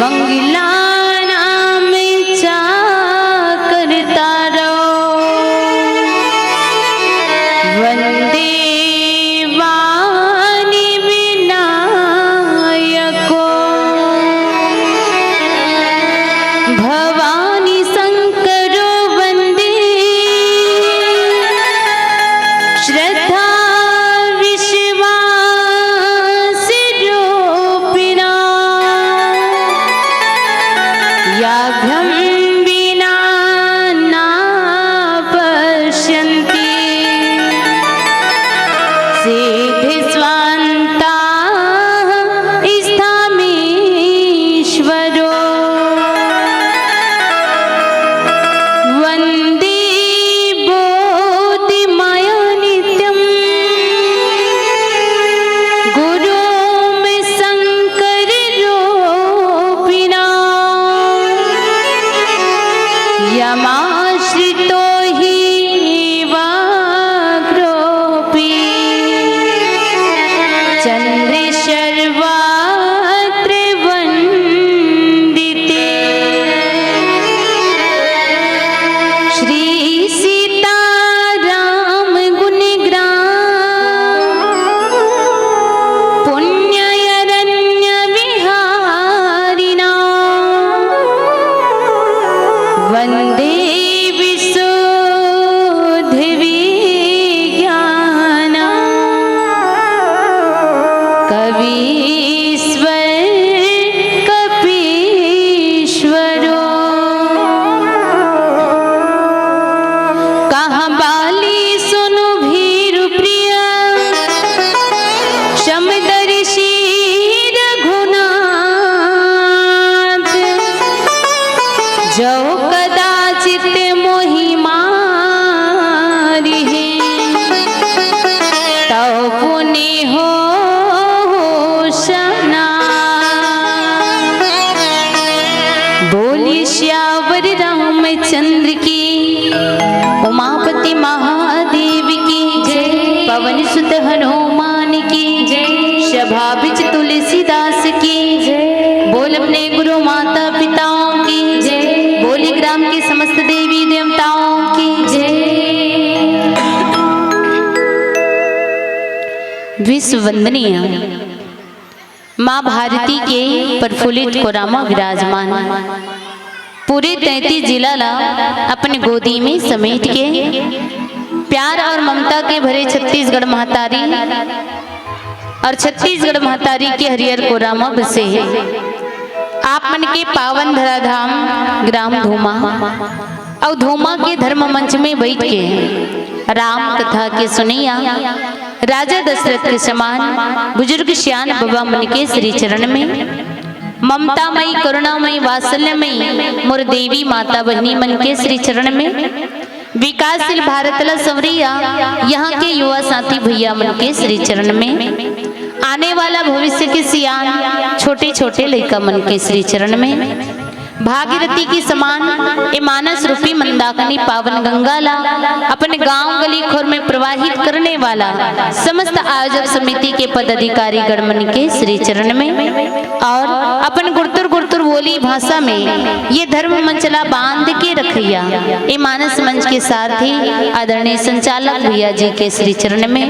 मंगला नाम चा करता रहो। वंदे वाणी विनायको भवानी शंकरो वंदे श्रद्धा याघ्रं विना न पश्यन्ति सिद्धिस्वान्ताः स्थामीश्वरो। वन्दे बोधिमयो नित्यं गुरुं शङ्कररूपिणा। यमाश्रितो हि वाग्रोऽपि चन्द्रे सर्वत्र वन्दिते। श्री सीताराम गुणग्राम पुण्यरण्य विहारिणा। वन्दे विशुद्धविज्ञान कवीश्वर कपीश्वरो। कहाँ बाली सुनु भीरु प्रिय समदर्शी रघुनाथ। जो कदाचित मोहि मारिहि तौ पुनि हो सना। बोली श्यावर रामचंद्र की उमापति महादेव की जय। पवन सुत हनुमान की जय। सभा बिच तुलसीदास की जय। बोल अपने गुरु माता पिताओं की जय। बोली ग्राम के समस्त देवी देवताओं की जय। विश्व वंदनीय माँ भारती के प्रफुल्लित कोरामा विराजमान पूरे 33 जिला ला अपने गोदी में समेट के प्यार और ममता के भरे छत्तीसगढ़ महतारी और छत्तीसगढ़ महतारी के हरियर कोरामा बसे है। आप मन के पावन धराधाम ग्राम धूमा और धूमा के धर्म मंच में बैठ के राम कथा के सुनैया राजा दशरथ के समान बुजुर्ग श्यान बाबा मन के श्री चरण में ममतामयी करुणामयी वात्सल्यमयी मोर देवी माता बहनी मन के श्री चरण में विकासशील भारत ला संवरिया यहाँ के युवा साथी भैया मन के श्री चरण में आने वाला भविष्य के सियान छोटे छोटे लड़का मन के श्री चरण में भागीरथी की समान ए मानस रूपी मंदाकिनी पावन गंगा ला अपने गांव गली खोर में प्रवाहित करने वाला समस्त आयोजक समिति के पदाधिकारी गणमन के श्री चरण में और अपन गुरतुर गुरतुर बोली भाषा में ये धर्म मंचला बांध के रखिया ए मानस मंच के सारथी आदरणीय संचालक भैया जी के श्री चरण में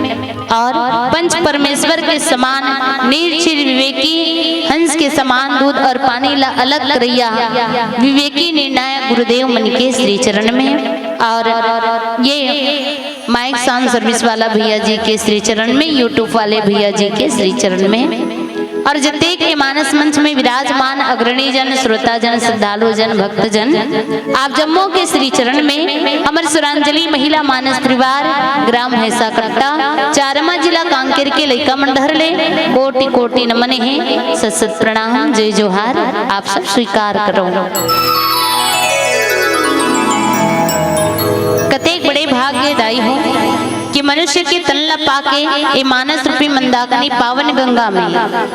और पंच परमेश्वर के समान निर्चिर विवेकी हंस के समान दूध और पानी ला अलग करैया विवेकी निर्णायक गुरुदेव मन के श्री चरण में और ये माइक साउंड सर्विस वाला भैया जी के श्री चरण में यूट्यूब वाले भैया जी के श्री चरण में और जते के मानस मंच में विराजमान अग्रणी जन श्रोता जन श्रद्धालु जन भक्त जन आप जम्मू के श्री चरण में अमर सुरांजलि महिला मानस परिवार ग्राम हैसा कट्टा चारमा जिला कांकेर के लइका मंडहर ले कोटि कोटि नमन है सत सत प्रणाम जय जोहार आप सब स्वीकार करो। कतेक बड़े भाग्यदायी हो कि मनुष्य के तल्ला पाके ये मानस रूपी मंदाकिनी पावन गंगा में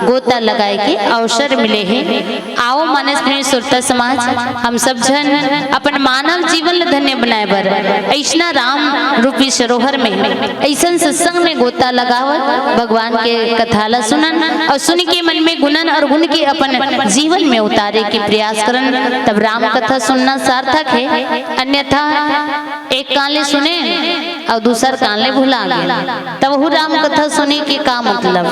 गोता लगाए के अवसर मिले हैं। आओ मानस में सुरता समाज हम सब जन अपन मानव जीवन धन्य बनाए बर ऐसा राम रूपी सरोवर में ऐसा सत्संग में गोता लगावत भगवान के कथा ला सुनन और सुन के मन में गुणन और गुण के अपन जीवन में उतारे के प्रयास करन, तब राम कथा सुनना सार्थक है। अन्यथा एक कान ले सुने और दूसर कान ले भुला गए तब वो राम कथा सुने के का मतलब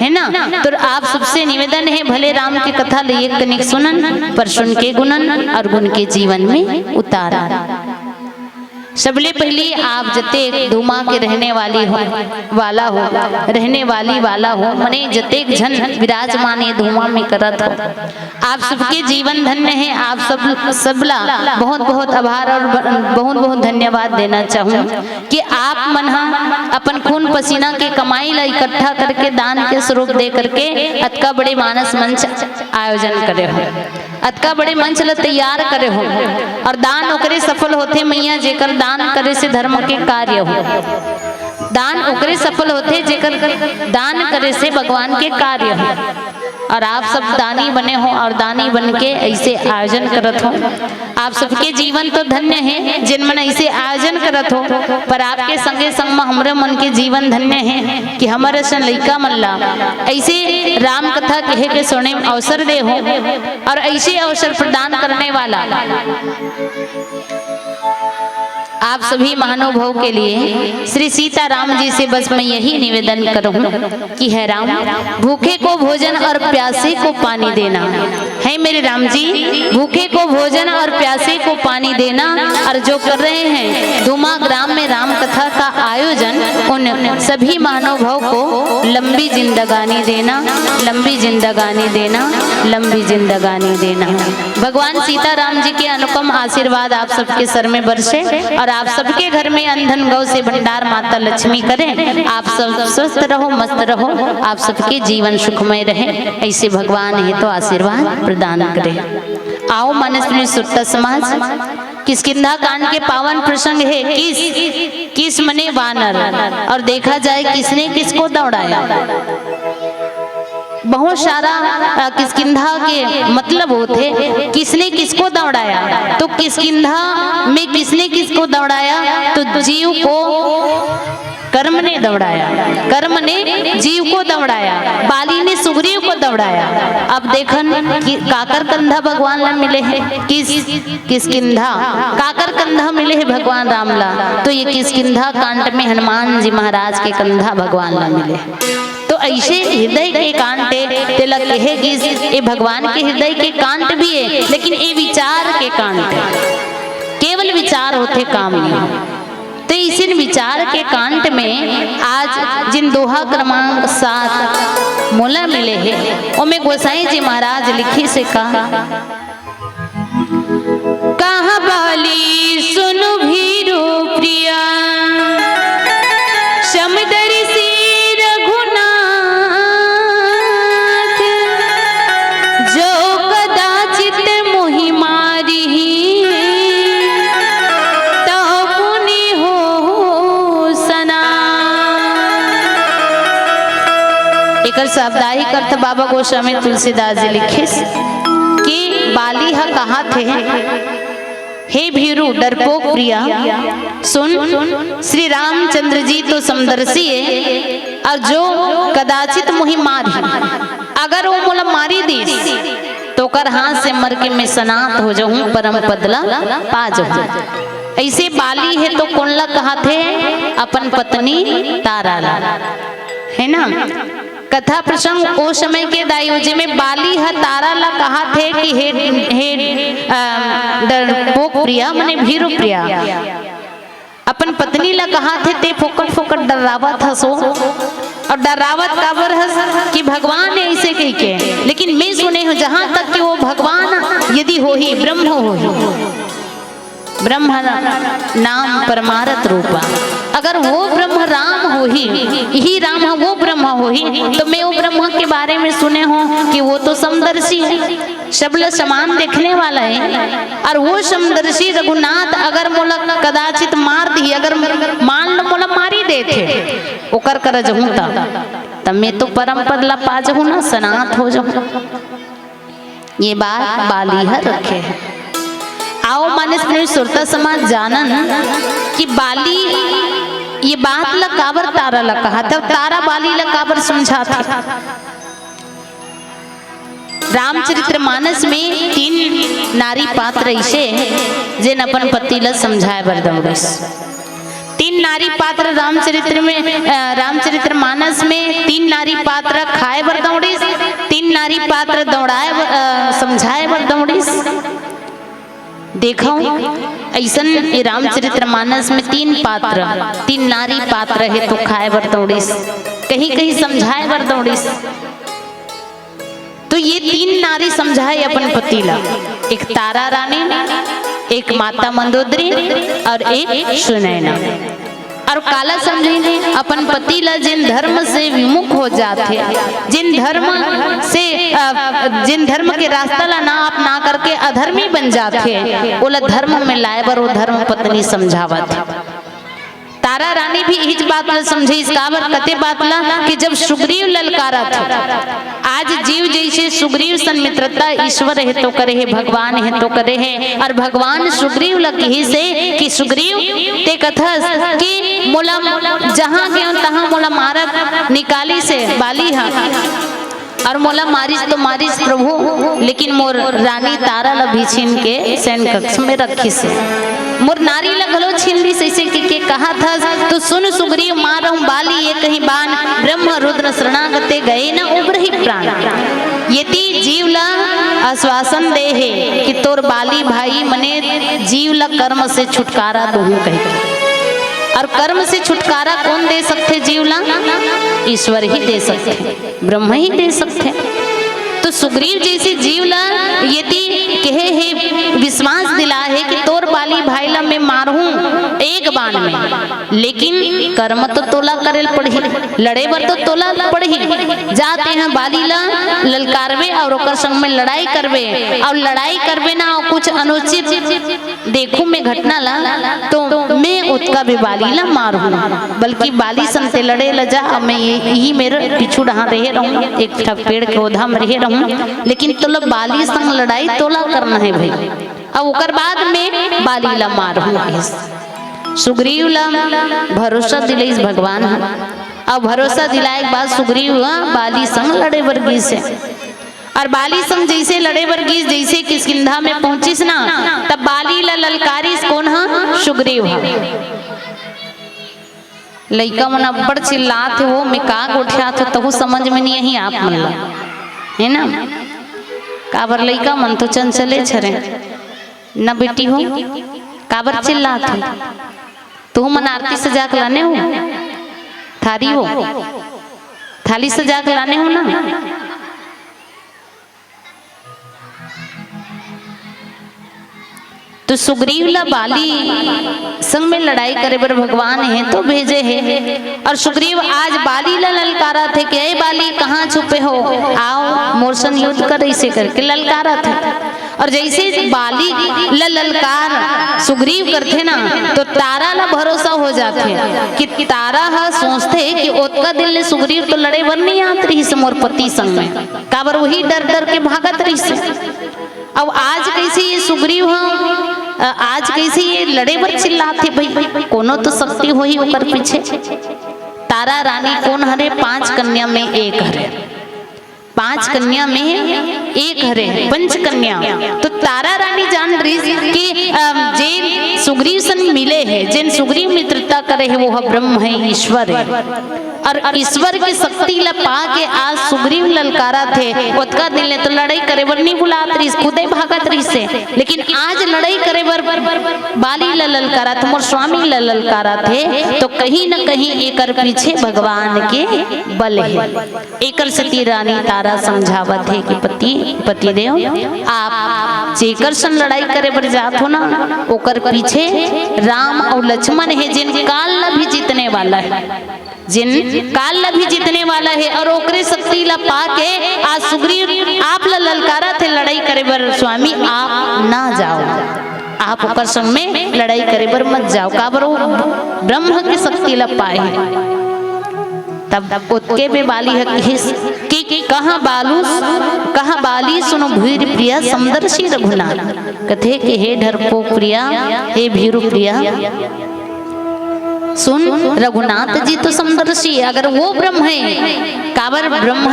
है ना। तो आप सबसे निवेदन है भले राम की कथा लिए कनिक सुनन पर सुन के गुणन और गुण के जीवन में उतारा। सबले पहले आप जते धुमा के रहने वाली हो वाला हो रहने वाली वाला हो मने जतेक जन विराजमान ये धुमा में करत हो, आप सबके जीवन धन्य है। आप सबला बहुत बहुत आभार और बहुत बहुत धन्यवाद देना चाहूँ कि आप मन अपन खून पसीना के कमाई ला इकट्ठा करके दान के स्वरूप दे करके अतका बड़े मानस मंच आयोजन करे हो, अतका बड़े मंच ला तैयार करे हो और दान ओकरे सफल होते मैया जेकर दान करे से धर्म के कार्य हो, दान ओकरे सफल होते जेकर दान करे से भगवान के कार्य हो। और आप सब दानी बने हो और दानी बन के ऐसे आयोजन करत हो। आप सबके जीवन तो धन्य है जिन मन ऐसे आयोजन करत हो, पर आपके संगे संग में हमरे मन के जीवन धन्य है कि हमारे सन लइका मन ला ऐसे राम कथा कहे के सुने अवसर दे हो और ऐसे अवसर प्रदान करने वाला आप सभी महानुभाव के लिए श्री सीताराम जी से बस मैं यही निवेदन करूं कि है राम भूखे को भोजन और प्यासे को पानी देना है। मेरे राम जी भूखे को भोजन और प्यासे को पानी देना और जो कर रहे हैं धुमा ग्राम में राम कथा का आयोजन उन सभी महानुभाव को लंबी जिंदगानी देना, लंबी जिंदगानी देना, लंबी जिंदगानी देना। भगवान सीताराम जी के अनुपम आशीर्वाद आप सबके सर में बरसे और आप सबके घर में अंधन गौ से भंडार माता लक्ष्मी करें। आप सब स्वस्थ रहो, मस्त रहो, आप सबके जीवन सुखमय रहे, ऐसे भगवान है तो आशीर्वाद प्रदान करें। आओ मानस में सुरता समाज किष्किंधा कांड के पावन प्रसंग है किस मने वानर और देखा जाए किसने किसको दौड़ाया। बहुत सारा किष्किंधा के मतलब होते किसने किसको दौड़ाया, तो किष्किंधा में किसने किसको दौड़ाया तो जीव को कर्म ने दौड़ाया, कर्म ने जीव को दौड़ाया, बाली ने सुग्रीव को दौड़ाया। अब देखन कि काकर कंधा भगवान ला मिले हैं किष्किंधा काकर कंधा मिले हैं भगवान राम ला, तो ये किष्किंधा कांड में हनुमान जी महाराज के कंधा भगवान ला मिले। तो ऐसे हृदय के कांटे तिलक है कि ये भगवान के हृदय के कांट भी है, लेकिन ये विचार के कांट केवल विचार होते काम नहीं। तो इसी विचार के कांट में आज जिन दोहा क्रमांक 7 मोला मिले हैं उनमें गोसाई जी महाराज लिखी से कहा बाली सुनु भीरु प्रिया समदर्शी साप्ताहिक अर्थ बाबा गोस्वामी तुलसीदास जी लिखे कि बाली हा कहा थे हे भीरू डरपोक प्रिया सुन श्री रामचंद्र जी तो समदर्शी है और जो कदाचित मुहि मारी अगर वो मोला मारी दी तो कर हाथ से मर के मैं सनात हो जाऊं परम पदला पा जाऊं। ऐसे बाली है तो कौन ला कहा थे अपन पत्नी तारा ला है ना। कथा प्रसंग उस समय के दायोजे में बाली है तारा ला कहा थे कि हे डरपोक प्रिया मने भीरु प्रिया अपन पत्नी ला कहा थे ते फोकट फोकट डरावत हसो और डरावत काबर हस कि भगवान ने ऐसे कह के, लेकिन मैं सुने हूँ जहां तक कि वो भगवान यदि हो ही ब्रह्म हो ही ब्रह्म नाम परमारथ रूपा। अगर वो ब्रह्म राम हो ही राम है, वो ब्रह्म हो ही, तो मैं वो ब्रह्म के बारे में सुने हो कि वो तो समदर्शी है, शबल समान देखने वाला है। और वो समदर्शी रघुनाथ अगर मोला कदाचित मार दी, अगर मान लो मोला मारी दे थे ओकर कर जहूँ तब मैं तो परम पद ला पा जाऊँ ना, सनात हो जाऊँ। ये बात बाली है रखे है। आओ मानस ने सुरता समाज जानन कि बाली ये बात ला काबर तारा ला कहा था, तारा बाली ला काबर समझा था। रामचरितमानस में 3 नारी पात्र ऐसे जिन अपन पति ला समझाए बर दौड़िस। 3 नारी पात्र रामचरितमानस में 3 नारी पात्र खाए बर दौड़िस, 3 नारी पात्र दौड़ाए समझाए बर दौड़िस। देखो ऐसन रामचरितमानस में 3 नारी पात्र है तो खाए बर दौड़िस, कहीं कहीं समझाए बर दौड़िस। तो ये 3 नारी समझाए अपन पति ला, एक तारा रानी, एक माता मंदोदरी और एक सुनैना। और काला समझे ने अपन पति ला जिन धर्म से विमुख हो जाते, जिन धर्म के रास्ता ला ना अपना करके अधर्मी बन जाते, ओला धर्म में लाए बर वो धर्म पत्नी समझावत। तारा रानी भी इस बात ला समझे, इस काबर कते बात ला कि जब सुग्रीव ललकारा था, आज जीव जैसे सुग्रीव सन मित्रता ईश्वर है तो करे है, भगवान है तो करे है। और भगवान सुग्रीव लगी से कि सुग्रीव ते कथस कि मोला जहाँ गयो तहाँ मोला मारब निकाली से बाली हा, और मोला मारिस तो मारिस प्रभु, लेकिन मोर रानी तारा ला भी छीन के सैन कक्ष में रखी से, मोर नारी लगलो छीन ली से के कहा था। तो सुन सुग्रीव मारहूं बाली ये कहीं बान, ब्रह्म रुद्र शरणागते गए न उबरहि प्राण। यदि जीव ला आश्वासन दे है कि तोर बाली भाई मने जीव ला कर्म से छुटकारा दूँ कहे। और कर्म से छुटकारा कौन दे सकते जीव ला? ईश्वर ही दे सकते, ब्रह्म ही दे सकते। तो सुग्रीव जैसे जीव ला यदि कहे है विश्वास दिला है कि तोर बाली भाई ला मैं मारूं एक बाण में, लेकिन कर्म तो तोला करे पड़ी, लड़े बर तो तोला पड़ी। जाते हैं बाली ला ललकारवे और ओकर संग में लड़ाई करवे, और लड़ाई करवे ना और कुछ अनुचित देखूं मैं घटना ला तो मैं उसका भी बाली ला मारूं, बल्कि बाली संग लड़े ला जा, मैं यही मेरे पीछू डहा रहे रहूं, एक पेड़ के ओधा में रहे रहूं, लेकिन तोला बाली संग लड़ाई तोला करना है भाई। अब ओकर बाद में बाली ला मारूं। सुग्रीव ला भरोसा दिलाइस भगवान, अब भरोसा दिलाए के बाद सुग्रीव बाली संग लड़े वर्गी से, और बाली संग जैसे लड़े वर्गी जैसे किष्किंधा में पहुंचिस ना, तब बाली ला ललकारिस कौन हा? सुग्रीव हा। लइका मन अब्बड़ चिल्लात है, वो मैं का गोठिया था तो समझ में नहीं आई आप मन ला, है ना? काबर लइका मन तो चंचले छरे न बेटी हो, काबर चिल्लात है? तू मन आरती सजा के लाने हो, थारी हो, थाली सजा के लाने हो ना। तो सुग्रीव ला बाली संग में लड़ाई करे बर भगवान है तो भेजे है, और सुग्रीव आज बाली ला ललकारा थे कि ए बाली कहाँ छुपे हो, आओ मोर संग युद्ध कर, ऐसे करके ललकारा था। और जैसे बाली ला ललकार सुग्रीव करते ना, तो तारा ला भरोसा हो जाते कि तारा हा सोचते कि ओतका दिल ने सुग्रीव तो लड़े बर नहीं आत रही से मोर पति संग में, काबर वही डर डर के भागत रही से। अब आज कैसे ये सुग्रीव हा, आज कैसे ये लड़े बर चिल्लाते भाई, कोनो तो शक्ति हो ही ऊपर पीछे। तारा रानी कौन हरे? 5 कन्या में एक हरे, 5 कन्या में एक हरे, 5 कन्या। तो तारा रानी जान रही कि जे सुग्रीव सन मिले हैं, जिन सुग्रीव मित्रता करे है वो ब्रह्म है, ईश्वर है। और ईश्वर की शक्ति ला पा के आज सुग्रीव ललकारा थे, उतका दिल ने तो लड़ाई करे बर नहीं बुलात रही, खुदे भागत रही से, लेकिन आज लड़ाई करे बर बाली ला ललकारा था, मोर स्वामी ला ललकारा थे। तो कहीं न कहीं एकर पीछे भगवान के बल है। एकर सती रानी तारा समझावत है कि पति पतिदेव आप जेकर सन लड़ाई करे बर जात हो ना, ओकर पीछे राम और लक्ष्मण है जिन काल ला भी जीतने वाला है, जिन काल ला भी जीतने वाला है। और ओकरे शक्ति ला पाके आज सुग्रीव आप ला ललकारा थे लड़ाई करे बर, स्वामी आप ना जाओ, आप ओकर संग में लड़ाई करे बर मत जाओ, काबर वो ब्रह्म की शक्ति ला पाए। तब उत्के में बाली कि कहाँ बाली सुनो भीर प्रिया समदर्शी रघुनाथ, कथे कि हे ढरपो प्रिया हे भीरु प्रिया सुन, रघुनाथ जी तो समदर्शी, अगर वो ब्रह्म है, काबर ब्रह्म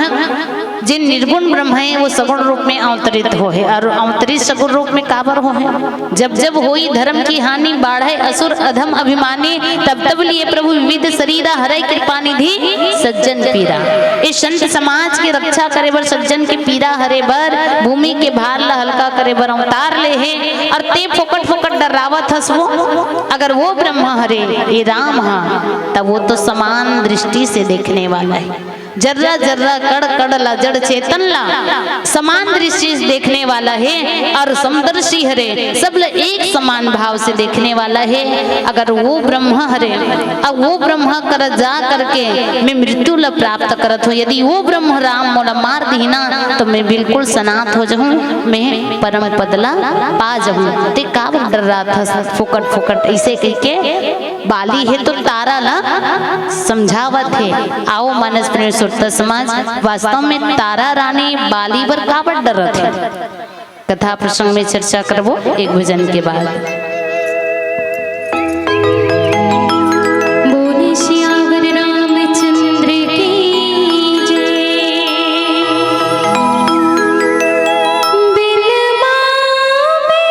जिन निर्गुण ब्रह्म है वो सगुण रूप में अवतरित हो है, और अवतरित सगुण रूप में काबर हो है। जब जब होई धर्म की हानि, बाढ़े असुर अधम अभिमानी, तब तब लिए प्रभु विविध शरीरा, हरै कृपा निधि सज्जन पीरा। इस संत समाज की रक्षा करे बर, सज्जन के पीरा हरे बर, भूमि के भार ला हल्का करे बर अवतार ले है। और ते फोकट फोकट डरावत हस वो, अगर वो ब्रह्म हरे ये राम हा, तब वो तो समान दृष्टि से देखने वाला है, जर्रा जर्रा कड़ कड़ ला जड़ चेतन ला समान दृष्टि से देखने वाला है। और समदर्शी हरे, सब एक समान भाव से देखने वाला है। अगर वो ब्रह्म हरे, अब वो ब्रह्म कर जा करके मैं मृत्यु ला प्राप्त करत हूँ, यदि वो ब्रह्म राम मोला मार दी ना, तो मैं बिल्कुल सनात हो जाऊँ, मैं परम पदला पा जाऊँ। ते का डर रहा था फुकट फुकट ऐसे कह के, बाली है तो तारा ला समझावत है। आओ मानस प्रेम सुरता समाज, वास्तव में तारा रानी बाली पर काबर डरत है, कथा प्रसंग में चर्चा करबो एक भजन के बाद। बोले श्यावर रामचंद्र की जय, बिलमा में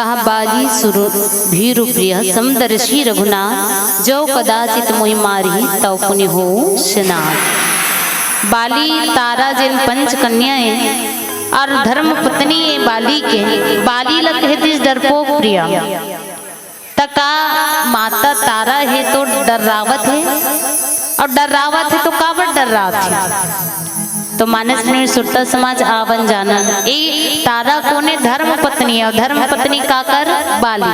कहा बाजी सुरु भीरु प्रिय समदर्शी रघुनाथ जो कदाचित मोहि मारी तव पुण्य हो स्नात। बाली तारा जिन पंच कन्याएं और धर्म पत्नी है बाली के, बाली लग कहती डरपोक प्रिया तका माता तारा है तो डरावत है, और डरावत है तो काबर डरावत है। तो मानस में सुट्टा समाज आवन जाना ए तारा कोने धर्म पत्नी है, और धर्म पत्नी का कर बाली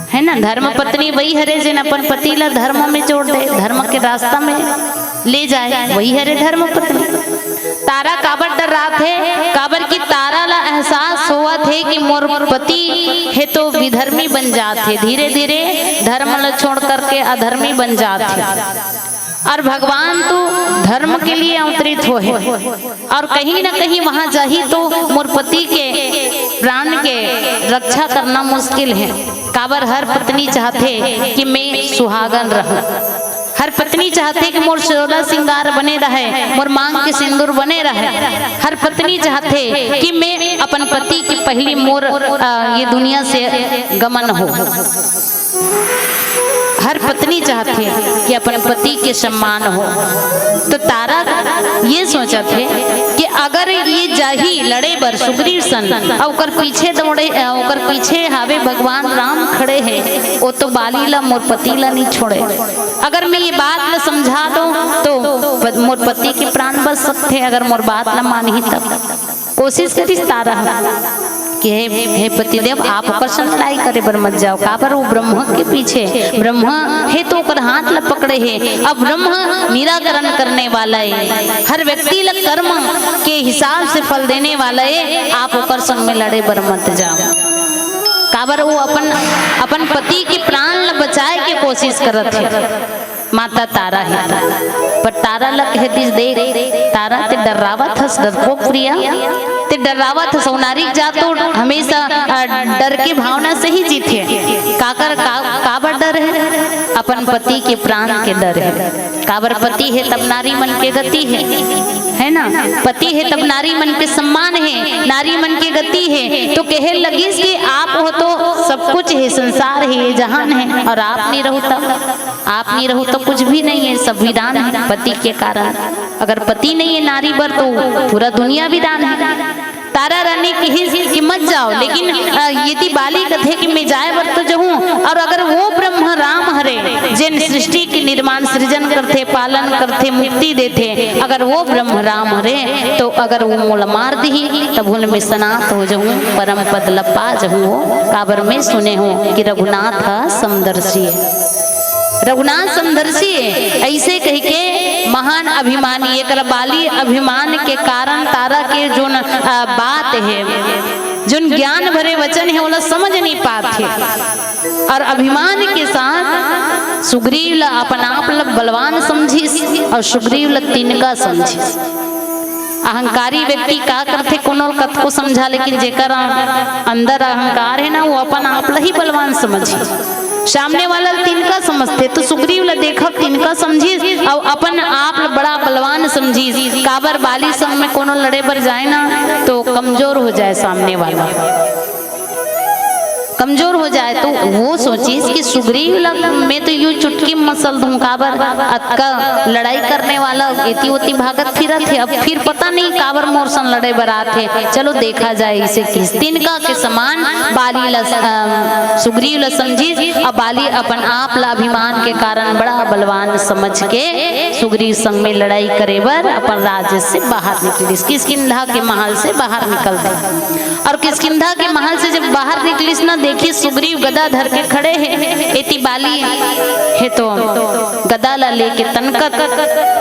है ना। धर्म पत्नी वही हरे जिन अपन पति ला धर्म में जोड़ दे, धर्म के रास्ता में ले जाए, वही हरे धर्म पत्नी। तारा काबर डर रहा थे, काबर की तारा ला एहसास हुआ थे कि मोर पति है तो विधर्मी बन जाते, धीरे धीरे धर्म ला छोड़ करके अधर्मी बन जाते। और भगवान तो धर्म के लिए अवतरित हो है, और कहीं ना कहीं वहां जाही तो मोर पति के प्राण के रक्षा करना मुश्किल है। काबर हर पत्नी चाहते कि मैं सुहागन रहूं, हर पत्नी चाहते कि मोर सोलह सिंगार बने रहे, मोर मांग के सिंदूर बने रहे। हर पत्नी चाहते कि मैं अपन पति की पहली मोर ये दुनिया से गमन हो। हर पत्नी चाहते कि अपन पति के सम्मान हो। तो तारा ये सोचा थे कि अगर ये जाही लड़े बर सुग्रीव सन और पीछे दौड़े, और पीछे हावे भगवान राम खड़े हैं, वो तो बाली ला मोर पति ला नहीं छोड़े। अगर मैं ये बात ला समझा दूं तो मोर पति के प्राण बच सकते हैं, अगर मोर बात ला मानी तब। कोशिश करिस तारा कि हे पतिदेव आप ओकर लड़ाई करे बर मत जाओ, काबर वो ब्रह्म के पीछे, ब्रह्म है तो ओकर हाथ ला पकड़े है। अब ब्रह्म निराकरण करने वाला है, हर व्यक्ति ला कर्म के हिसाब से फल देने वाला है। आप ओकर संग में लड़े बर मत जाओ, काबर वो अपन पति के प्राण ला बचाए के कोशिश करत है। माता तारा है, पर तारा लग कहती देख तारा ते डरावत हस, डरपोक प्रिया ते डरावत हस। नारी जात तो हमेशा डर की भावना से ही जीते। काबर डर है, अपन पति के प्राण के डर है। काबर पति है तब नारी मन के गति है ना। पति है तब नारी मन के सम्मान है, नारी मन के गति है। तो कहे लगी कि आप हो तो सब कुछ है, संसार है, ये जहान है, और आप नहीं रहो तब, आप नहीं रहो तो कुछ भी नहीं है, सब विदान है पति के कारण। अगर पति नहीं है नारी बर तो पूरा दुनिया विदान है। तारा रानी की मत जाओ, लेकिन यदि बाली कथे कि मैं जाए बर तो जाऊं, और अगर वो ब्रह्म राम हरे जिन सृष्टि के निर्माण सृजन करते, पालन करते, मुक्ति देते, अगर वो ब्रह्म राम हरे तो अगर वो मोल मार दी तब भूल में सनात हो जाऊं, परम पद लपा जाऊं। काबर में सुने हो कि रघुनाथ समदर्शी है, रघुनाथ समदर्शी है, ऐसे कह के महान अभिमानी। एक बाली अभिमान के कारण तारा के जो बात है, जो ज्ञान भरे वचन है, वो समझ नहीं पाते, और अभिमान के साथ सुग्रीव ला अपन आप ला बलवान समझिस, और सुग्रीव ला तिनका समझिस। अहंकारी व्यक्ति का करते कोनो कथ को समझा, लेकिन जेकर अंदर अहंकार है ना, वो अपन आप ला ही बलवान समझी। सामने वाला तिनका समझते, तो सुग्रीव ला देखब तिनका समझिस, और अपन आप बड़ा बलवान समझिस। काबर बाली संग में कोनो लड़े पर जाए ना तो कमजोर हो जाए, सामने वाला कमजोर हो जाए। तो वो सोचिस कि सुग्रीव में तो यूं चुटकी मसल दूं, काबर अक्का लड़ाई करने वाला एती ओती भागत फिरत है, अब फिर पता नहीं काबर मोरसन लड़े बरात है, चलो देखा जाए इसे किस तिनका के समान बाली ला सुग्रीव ला समझी। अब बाली अपन आप ला अभिमान के कारण बड़ा बलवान समझ के सुग्रीव संग में लड़ाई करे बर अपन राज्य से बाहर निकलिस, किष्किंधा के महल से बाहर निकल गई। और किष्किंधा के महल से जब बाहर निकलिस ना, देखिए सुग्रीव गदा धर के खड़े हैं, एती बाली है तो गदा ला लेके तनकत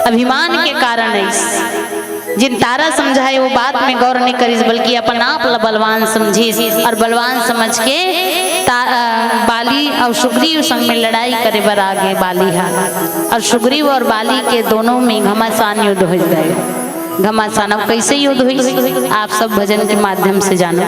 अभिमान के कारण है। जिन तारा समझाए वो बात में गौर नहीं करिस, बल्कि अपन आप ला बलवान समझिस, और बलवान समझ के बाली और सुग्रीव संग में लड़ाई करे बर आगे बाली हा। और सुग्रीव और बाली के दोनों में घमासान युद्ध हो गए। घमासान अब कैसे युद्ध हुई आप सब भजन के माध्यम से जानो।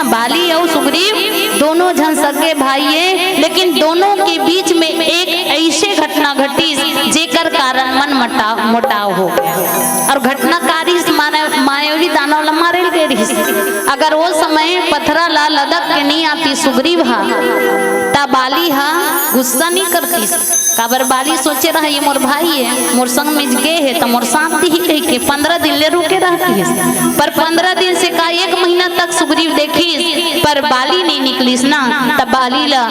बाली और सुग्रीव दोनों झन सगे भाई है, लेकिन दोनों के बीच में एक ऐसे घटना घटी जेकर कारण मन मोटाव हो गया और घटनाकारी मायावी दानव ला मारे गए। अगर वो समय पथरा ला लदक के नहीं आती सुग्रीव हा ता बाली हा गुस्सा नहीं करती। काबर बाली सोचे रहा ये मोर भाई है, मोर संग में गए है तो मोर साथ ही कह के 15 दिन ले रुके रहती है। पर 15 दिन से का 1 महीना तक सुग्रीव देखी पर बाली नहीं निकलीस ना, तब बाली ला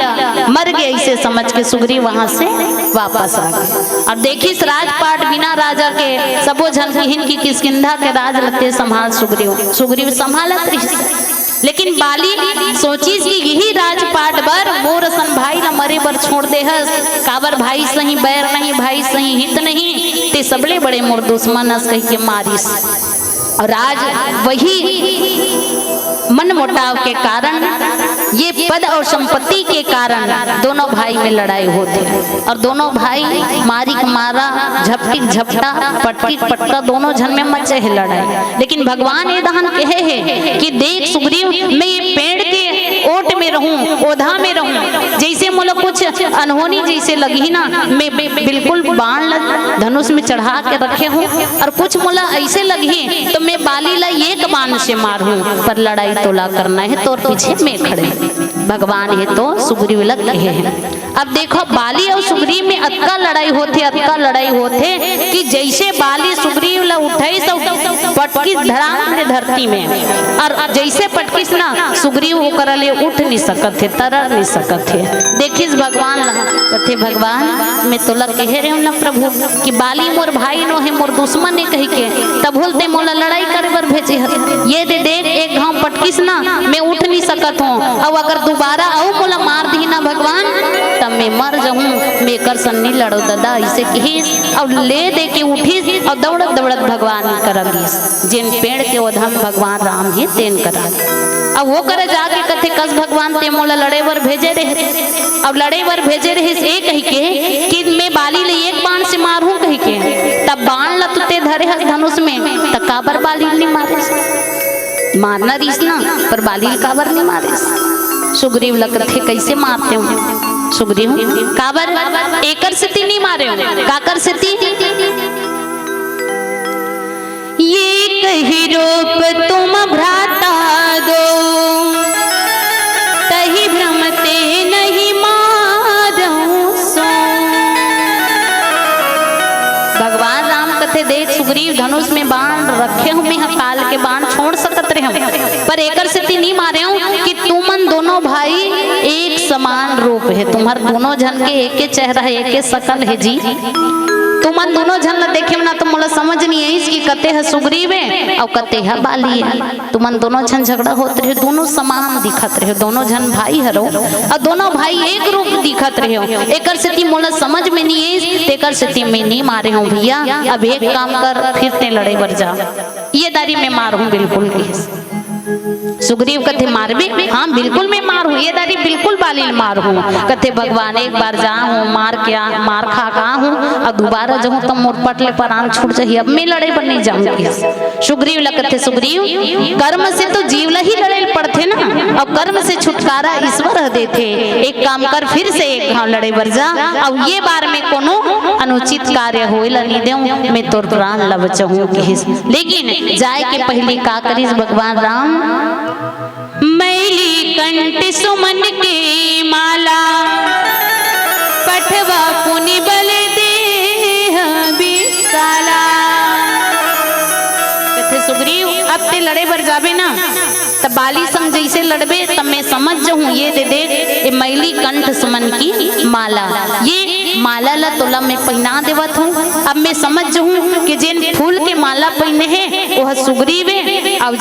मर गए ऐसे समझ के सुग्रीव वहां से वापस आ गए। और देखिस राजपाट बिना राजा के सबो झन की किष्किंधा के राज लते संभाल सुग्रीव संभालत रही। लेकिन बाली सोचीस कि यही राजपाट बर मोर सन भाई ला मरे बर छोड़ दे हस। काबर भाई सही बैर नहीं, भाई सही हित नहीं, ते सबले बड़े मोर दुश्मन हस कह के मारिस। और आज वही मन मुटाव के कारण, ये पद और संपत्ति के कारण दोनों भाई में लड़ाई होती है और दोनों भाई मारिक मारा, झपटिक झपटा, पटकिक पटका, दोनों झन में मचे है लड़ाई। लेकिन भगवान ये दहन कहे है कि देख सुग्रीव मैं ये पेड़ के ओट में रहूं, ओधा में रहूं, जैसे मुझे कुछ अनहोनी जैसे लगी ना, मैं बिल्कुल बाण धनुष में चढ़ा के रखे हूँ और कुछ मुझे ऐसे लगी तो मैं बाली ला एक बाण से मारूं, पर लड़ाई तोला करना है तो पीछे मैं खड़े। भगवान ये तो सुग्रीव लग रहे हैं। अब देखो बाली और सुग्रीव में अतका लड़ाई होते कि जैसे बाली सुग्रीव ला उठाई तो पटकिस धड़ाम से धरती में, और जैसे पटकिस ना सुग्रीव वो करले उठ नहीं सकत थे, तरर नहीं सकत थे। देखिस भगवान ला कथे भगवान मैं तो लग कह रहे हूँ ना प्रभु कि बाली मोर भाई नो है, मोर दुश्मन ने कह के तब बोलते मोला लड़ाई करे बर भेजे ये दे देख एक घाव पटकिस ना मैं उठ नहीं सकत हूँ, और अगर दोबारा आओ मोला मार दी ना भगवान तब मैं मर जाऊं, मैं कर सन्नी लड़ो दादा ऐसे कहिस और ले दे के उठीस और दौड़त दौड़त भगवान करगिस। जिन पेड़ के ओधम भगवान राम ही तेन करा। अब वो करे जाके कथे कस भगवान ते मोला लड़े बर भेजे रहे, अब लड़े बर भेजे रहे ए कह के कि मैं बाली ले एक बाण से मारूं कह के, तब बाण ला तुते धरे हस धनुष में त काबर बाली नहीं मारिस, मारना रिस ना पर बाली काबर नहीं मारिस। सुग्रीव लग थे कैसे मारते हो सुग्रीव काबर एकर से नहीं मारे हो काकर से ये कही रूप तुम भ्राता दो तही भ्रमते नहीं मारूं सो। भगवान राम कथे देख सुग्रीव धनुष में बाण रखे हूँ, मैं काल के बाण छोड़ सकत रहे हूँ पर एकर से नहीं मारे हूँ कि तुमन दोनों भाई एक समान रूप है, तुम्हार दोनों झन के एक के चेहरा है, एक के शकल है जी। तुमन दोनों झन ला देखे ना तो मोला समझ नहीं है इसकी कते है सुग्रीव है और कते है बाली है। तुमन दोनों झन झगड़ा होते रहे, दोनों समान दिखत रहे, दोनों झन भाई हरो और दोनों भाई एक रूप दिखत रहे हो। एकर से मोला समझ में नहीं है, तेकर से मैं नहीं मारे हूँ भैया। अब एक काम कर फिर ते लड़े बर जा, ये दारी में मार हूँ बिल्कुल। सुग्रीव कथे मारबे, हाँ बिल्कुल मैं मार हूँ, ये दारी बिल्कुल बाली मार हूँ। कथे भगवान एक बार जा हूँ मार खा का हूँ और दोबारा जाऊँ तो मोर पटले प्राण छूट जाइए, अब मैं लड़े पर नहीं जाऊंगी। सुग्रीव कथे सुग्रीव कर्म से तो जीवला ही लड़े पड़ते ना, और कर्म से छुटकारा ईश्वर देते। एक काम कर फिर से एक घाव लड़े बर जा, और ये बार में कोनो अनुचित कार्य होइला नहीं देऊं, मैं तोर प्राण ला बचाऊं। लेकिन जाए के पहले का करिस भगवान राम, मैली कंठ सुमन के माला पठवा पुनि बल देह विशाला। कथे सुग्रीव अब ते लड़े बर जाबे ना तब बाली संग जैसे लड़बे तब मैं समझ जाऊं, ये दे दे मैली कंठ सुमन की माला, ये माला ला तोला मैं पहना देवत हूँ। अब मैं समझ जाऊं कि जिन फूल के माला पहने हैं वह सुग्रीव है, और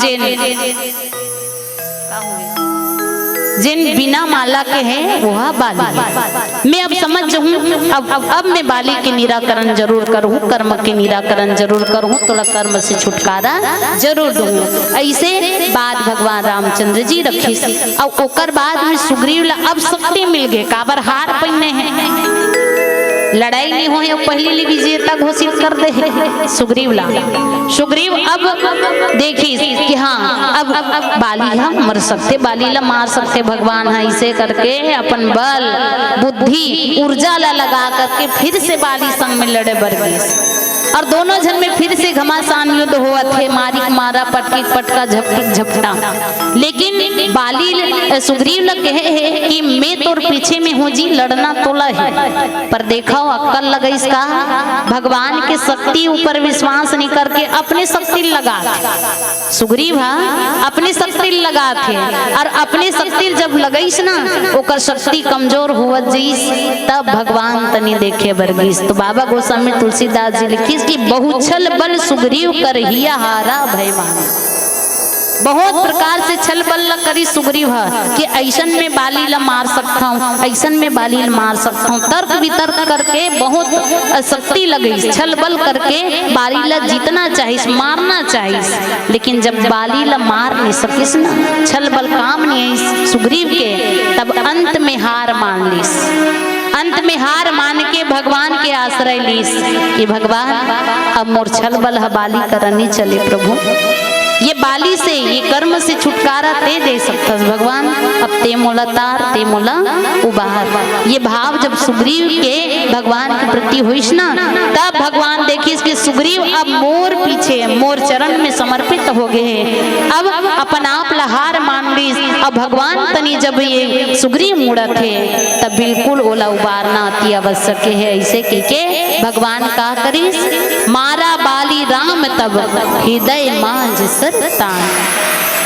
जिन बिना माला के हैं वह बाली। मैं अब समझ जाऊं, अब मैं बाली के निराकरण जरूर करूं, कर्म के निराकरण जरूर करूं, तोला कर्म से छुटकारा जरूर दूं। ऐसे बात भगवान रामचंद्र जी रखी सी। और ओकर बाद में सुग्रीव ला अब शक्ति मिल गए, काबर हार पहने हैं लड़ाई नहीं हो पहले लिए विजेता घोषित कर दे सुग्रीव ला। सुग्रीव अब देखी कि हाँ अब बाली हम मर सकते, बाली ला मार सकते भगवान है, इसे करके अपन बल बुद्धि ऊर्जा ला लगा करके फिर से बाली संग में लड़े बरगीस। और दोनों जन में फिर से घमासान युद्ध हुआ थे, मारिक मारा पटकी पटका झपटिक झपटा। लेकिन बाली सुग्रीव लग कहे है कि मैं तोर पीछे में हूँ जी, लड़ना तोला है। पर देखो अक्कल लगा इसका, भगवान के शक्ति ऊपर विश्वास नहीं करके अपने शक्ति लगा सुग्रीव अपने शक्ति लगा थे। और अपने शक्ति जब लगईस ना ओकर शक्ति कमजोर हुआ जीस, तब भगवान तनी देखे बरगीस। तो बाबा गोस्वामी तुलसीदास जी लिखी कि बहुछल बल सुग्रीव कर हिया हारा भयमान। बहुत प्रकार से छल बल ला करी सुग्रीव कि ऐसन में बाली ला मार सकता हूँ, ऐसन में बाली ला मार सकता हूँ। तर्क वितर्क करके बहुत शक्ति लगी, छल बल करके बाली ला जीतना चाहिए, मारना चाहिए। लेकिन जब बाली ला मार नहीं सकिस ना, छल बल काम नहीं है सुग्रीव के, तब अंत में हार मान लीस। अंत में हार मान के भगवान के आश्रय लीस कि भगवान अब मोर छल बल बाली करनी चले प्रभु, ये बाली से ये कर्म से छुटकारा ते दे सकता भगवान, अब ते मोला तार ते मोला उबार। ये भाव जब सुग्रीव के भगवान के प्रति हुईस ना, तब भगवान देखिस कि सुग्रीव अब मोर पीछे मोर चरण में समर्पित हो गए। अब अपन आप लहार मान ली। अब भगवान तनी जब ये सुग्रीव मुड़ा थे तब बिल्कुल ओला उबारना अति आवश्यक है। ऐसे के भगवान का करिस मारा बाली राम तब हृदय मांझ तान।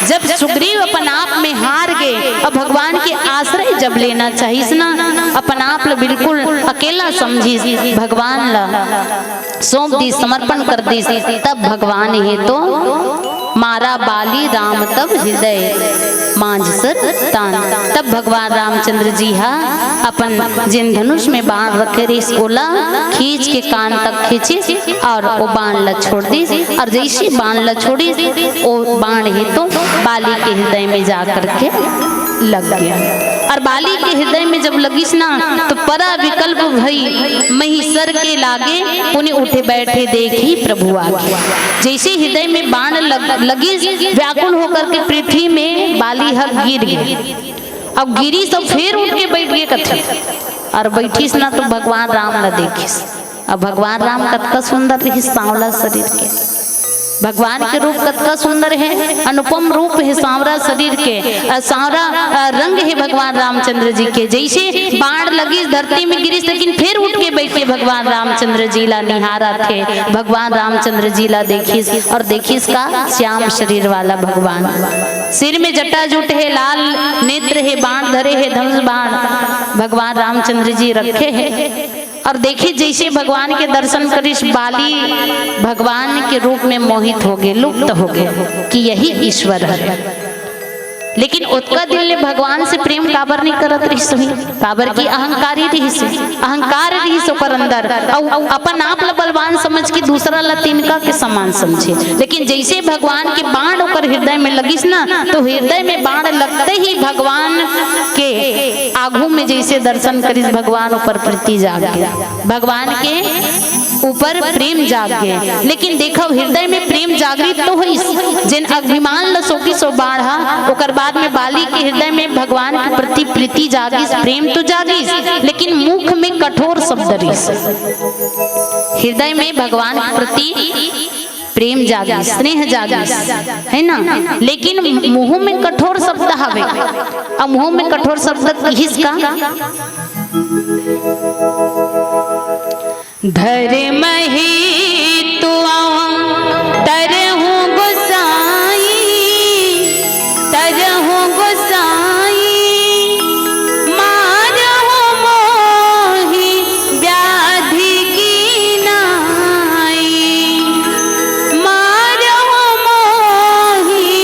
जब सुग्रीव अपन आप में हार गए, अब भगवान के आश्रय जब लेना चाहिए ना, अपन आप ला बिल्कुल अकेला समझी, भगवान ला सौंप दी, समर्पण कर दी, तब भगवान ही तो मारा बाली राम तब हृदय मांझ सर तान। तब भगवान रामचंद्र जी अपन जिन धनुष में बाण रखे इस ओला खींच के कान तक खींची और वो बाण ला छोड़ दी। और जैसे बाण ला छोड़ी वो बाण ही तो बाली के हृदय में जा करके लग गया। और बाली के हृदय में जब लगिस ना तो परा विकल्प भई महिषर के लागे, पुण्य उठे बैठे देखी प्रभु आगे। जैसे हृदय में बाण लगी व्याकुल होकर के पृथ्वी में बाली हक गिर गई। अब गिरी तो फिर उठ के बैठ गए कथे, और बैठीस ना तो भगवान राम ला देखिस। अब भगवान राम कतका सुंदर रही, सांवला शरीर के, भगवान के रूप कतका सुंदर है, अनुपम रूप है सांवरा शरीर के, सांवरा रंग है भगवान रामचंद्र जी के। जैसे बाण लगी धरती में गिरी, लेकिन फिर उठ के बैठे भगवान रामचंद्र जी ला निहारा थे। भगवान रामचंद्र जी ला देखिस, और देखिस का श्याम शरीर वाला भगवान, सिर में जटाजूट है, लाल नेत्र है, बाण धरे है, धनुष बाण भगवान रामचंद्र जी रखे है। और देखिए जैसे भगवान के दर्शन करिस, बाली भगवान के रूप में मोहित हो गए, लुप्त हो गए कि यही ईश्वर है। लेकिन उसका दिल ने भगवान से प्रेम काबर नहीं करत रही, काबर की अहंकारी रही से, अहंकार रही से पर अंदर, और अपन आप ला बलवान समझ के दूसरा ला तिनका के समान समझे। लेकिन जैसे भगवान के बाण ओकर हृदय में लगिस ना, तो हृदय में बाण लगते ही भगवान के आगू में जैसे दर्शन करिस, भगवान ऊपर प्रीति जाग गया, भगवान के ऊपर प्रेम जाग गए। लेकिन देखो हृदय में प्रेम जागृत तो हुई, जिन अभिमान ल सोकी सो बाढ़ा, ओकर बाद में बाली के हृदय में भगवान के प्रति प्रीति जागिस, प्रेम तो जागिस, लेकिन मुख में कठोर शब्द रहिस। हृदय में भगवान के प्रति प्रेम जागिस, स्नेह जागिस, है ना, लेकिन मुंह में कठोर शब्द हवे। अब मुंह में कठोर शब्द किसका? धर्म ही तो तरहु गोसाई, तरहु गोसाई, मारहु मोहि व्याधि की नाई, मारहु मोहि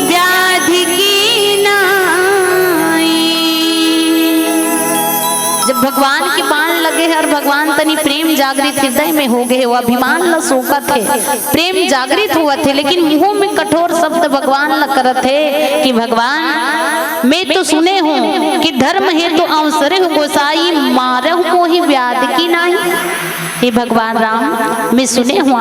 व्याधि की नाई। जब भगवान के बाण लगे गे और भगवान तनी प्रेम जागृत हृदय में हो गए, वो अभिमान ल सोकत थे, प्रेम जागृत हुआ थे, लेकिन मुंह में कठोर शब्द भगवान ल करत थे कि भगवान मैं तो सुने हूँ कि धर्म है तो अवसरे हो गोसाई मारहु मोहि व्याध की नाही। हे भगवान राम, मैं सुने हूँ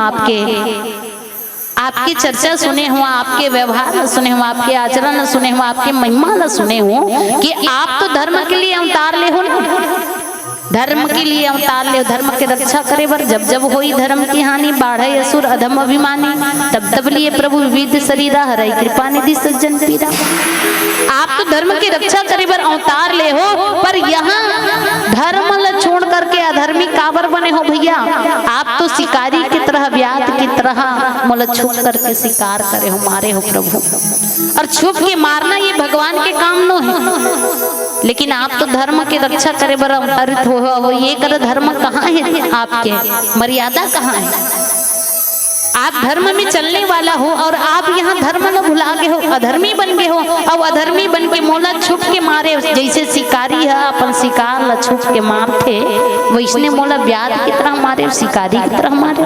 आपकी चर्चा सुने हुआ, आपके व्यवहार सुने हुआ, आपके आचरण सुने हुआ, आपके महिमा सुने हूँ कि आप तो धर्म के लिए अवतार ले हो ना, धर्म के लिए अवतार ले, धर्म के रक्षा करे बर जब जब होई धर्म की हानि, बाढ़े असुर अधम अभिमानी, तब तब लिए प्रभु विविध शरीरा हरई कृपा निधि सज्जन पीरा। आप तो धर्म की रक्षा करे बर अवतार ले हो, पर यहाँ धर्म ल छोड़ करके अधर्मी काबर बने हो भैया। आप तो शिकारी की तरह, व्याध की तरह मोल छुप करके शिकार करे हो, मारे हो प्रभु, और छुप के मारना ये भगवान के काम नो है, लेकिन आप तो धर्म की रक्षा करे बर अवतरित हो, वो ये कर धर्म कहाँ है, आपके मर्यादा कहाँ है। आप धर्म में चलने वाला हो और आप यहाँ धर्म न भुला गए हो, अधर्मी बन गए हो, और अधर्मी बन के मोला छुप के मारे, जैसे शिकारी है अपन शिकार ला छुप के मारते, वैसने मोला व्याध की तरह मारे, शिकारी की तरह मारे।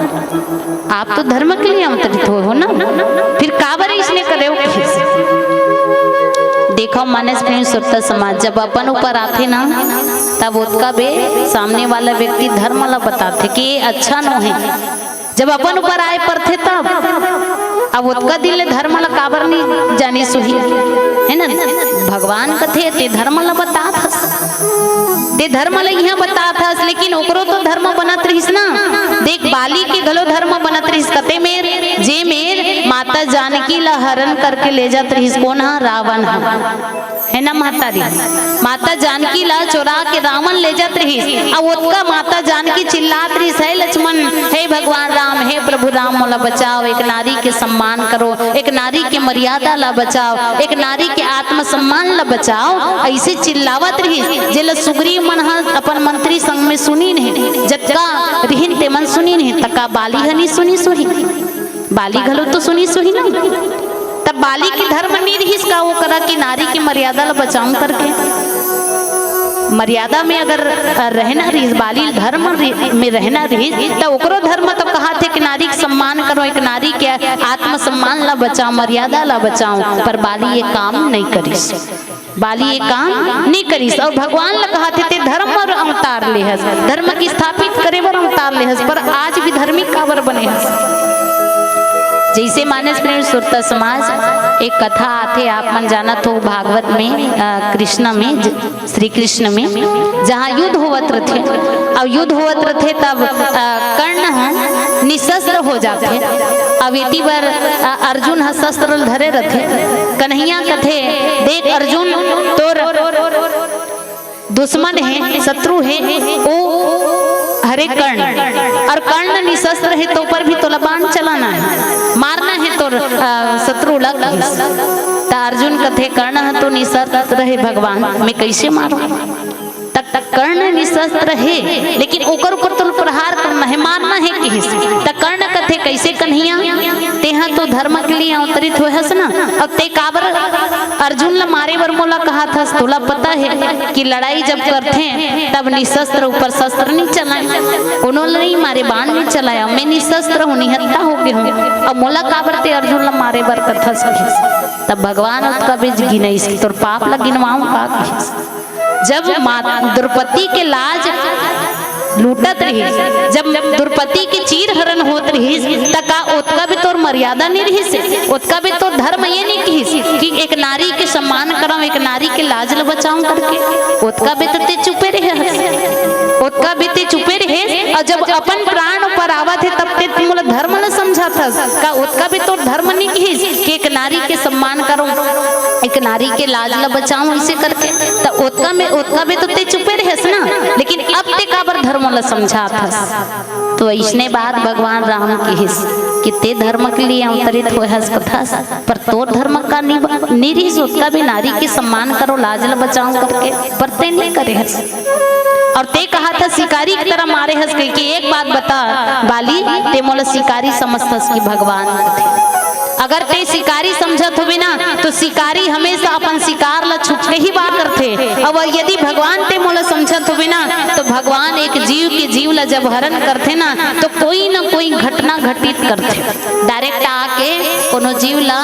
आप तो धर्म के लिए अवतरित हो ना, फिर काबर इसने करे हो। देखो मानस प्रेम सुरता समाज जब अपन ऊपर आते ना, तब उसका बे सामने वाला व्यक्ति धर्म ला बताते कि अच्छा न है, जब अपन ऊपर आए पर थे तब अब उसका दिल धर्म ला काबर नहीं जानी सुही है ना। भगवान कथे ते धर्म ला बता था, ते धर्म ला यहाँ बता था, लेकिन ओकरो तो धर्म बनत रहिस ना। देख बाली के गलो धर्म बनत रहिस, कते मेर जे मेर माता जानकी ला हरण करके ले जात रहिस, कौन हा रावण है ना, माता जानकी ला चोरा के रावण ले जात रहिस, अब उसका माता जानकी चिल्लात रहिस, है लक्ष्मण, हे भगवान राम, हे प्रभु राम मोला बचाओ, एक नारी के सम्मान करो, एक नारी के मर्यादा ला बचाओ, एक नारी के आत्म सम्मान ला बचाओ, ऐसे चिल्लावत रहिस। जेल सुग्रीव मन अपन मंत्री संग में सुनी नहीं, जतका रिहिन ते मन सुनी नहीं, तका बाली हनी सुनी सुही, बाली घलो तो सुनी सुही ना। तब बाली की धर्म नहीं रहिस का वो करा कि नारी की मर्यादा ला बचाऊं करके, मर्यादा में अगर रहना रही, बाली धर्म में रहना रही, तो ओकरो धर्म तो कहा थे कि नारी का सम्मान करो, एक नारी के आत्म सम्मान ला बचाओ, मर्यादा ला बचाओ, पर बाली ये काम नहीं करिस, बाली ये काम नहीं करिस। और भगवान ला कहा थे धर्म और अवतार ले हस, धर्म की स्थापित करे बर अवतार ले हस, पर आज भी धर्मी काबर बने हस। जैसे मानस प्रेम सुरता समाज एक कथा आते, आप मन जाना तो भागवत में कृष्ण में, श्री कृष्ण में जहाँ युद्ध होवत रथे, और युद्ध होवत रथे तब कर्ण निशस्त्र हो जाते, अब इति बार अर्जुन ह शस्त्र धरे रथे, कन्हैया कथे देख अर्जुन तोर दुश्मन है, शत्रु है, ओ हरे कर्ण, और कर्ण निशस्त्र है तो पर भी तो बाण चलाना है, मारना है तो शत्रु लग। अर्जुन कथे कर्ण तो निशस्त्र है भगवान, मैं कैसे मारूं, तक कर्ण निशस्त्र है, लेकिन ओकर ऊपर तो प्रहार करना है, मारना है किस, तक कर्ण कथे कैसे कन्हैया तेहा तो धर्म के लिए अवतरित हुए हस ना, अब ते काबर अर्जुन ला मारे बर मोला कहा था, तोला पता है कि लड़ाई जब करते तब निशस्त्र ऊपर शस्त्र नहीं चलाए, उन्होंने नहीं मारे, बाण नहीं चलाया, मैं निशस्त्र हूँ, निहत्ता हो गई हूँ, अब मोला काबर ते अर्जुन ला मारे बर कथा सखी। तब भगवान उसका बीज गिनई, तोर पाप ला गिनवाऊं का। जब द्रौपदी के लाज लूटत रही, जब द्रौपदी के चीर हरण होत रही, तका ओतका भी तोर मर्यादा नहीं रही, ओतका भी तोर धर्म ये नहीं कही कि एक नारी के सम्मान कराऊं, एक नारी के लाज ल बचाऊं करके, ओतका भी ते चुपे रहे, ओतका भी ते चुपे रहे। और जब अपन प्राण पर आवत है तब ते तुम धर्म न समझा था का, ओतका भी तोर धर्म नहीं कही कि एक नारी के सम्मान करो, एक नारी के लाज ल बचाऊं ऐसे करके, तो ओतका भी तो ते चुपे रहे ना, लेकिन अब ते काबर धर्म ला समझा था। तो इसने बात भगवान राम की हिस कि ते धर्म के लिए अवतरित हो हस कथा, पर तोर धर्म का नहीं उसका भी नारी के सम्मान करो, लाज ल बचाओ करके, पर ते नहीं करे हस। और ते कहा था शिकारी की तरह मारे हस कि एक बात बता बाली, ते मोला शिकारी समझतस कि भगवान थे, अगर ते शिकारी समझत होबे ना तो शिकारी हमेशा अपन शिकार ला छुप के ही बा करथे। अब यदि भगवान ते मोला समझत होबे ना तो भगवान एक जीव के जीव ला जब हरण करथे ना तो कोई ना कोई घटना घटित करथे। डायरेक्ट आके कोनो जीव ला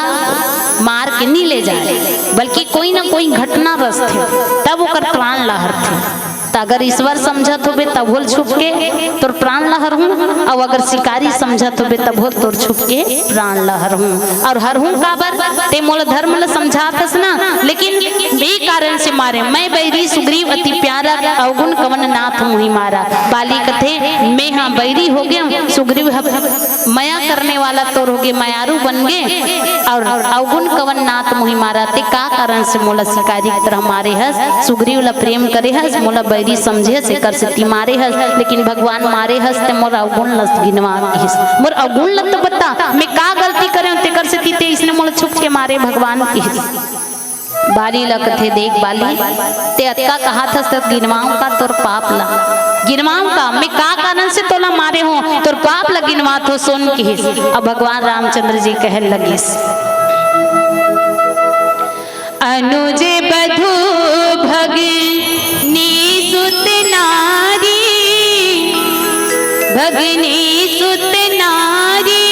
मार के नहीं ले जाए, बल्कि कोई ना कोई घटना रचथे तब ओकर प्राण ला हरथे। तो अगर ईश्वर समझत होबे तब होल छुप के तोर प्राण लहर हूँ, और अगर शिकारी समझत होबे तब होल तोर छुप के प्राण लहर हूँ। और हर हूँ काबर ते मोल धर्म ल समझातस ना, लेकिन बे कारण से मारे मैं बैरी सुग्रीव अति प्यारा अवगुण कवन नाथ मुहि मारा। बाली कथे मैं हाँ बैरी हो गया, सुग्रीव मया करने वाला तोर हो गए मयारू बन गए, और अवगुण कवन नाथ मुहि मारा। ते का कारण से मोला शिकारी की तरह मारे हस, सुग्रीव ला प्रेम करे हस, मोला बैरी समझे से कर से मारे हस, लेकिन भगवान मारे हस ते मोर अवगुण लस गिनवा हिस। मोर अवगुण ल तो बता मैं का गलती करे ते कर से ते इसने मोला छुप के मारे भगवान की हिस। बाली ला कथे देख बाली ते अक्का कहा था सब गिनवाऊं का तोर पाप ला, गिनवाऊं का मैं का कारण से तोला मारे हो, तोर पाप ला गिनवा तो सुन की हिस। अब भगवान रामचंद्र जी कहन लगिस अनुज बधू भगनी सुत नारी, भगनी सुत नारी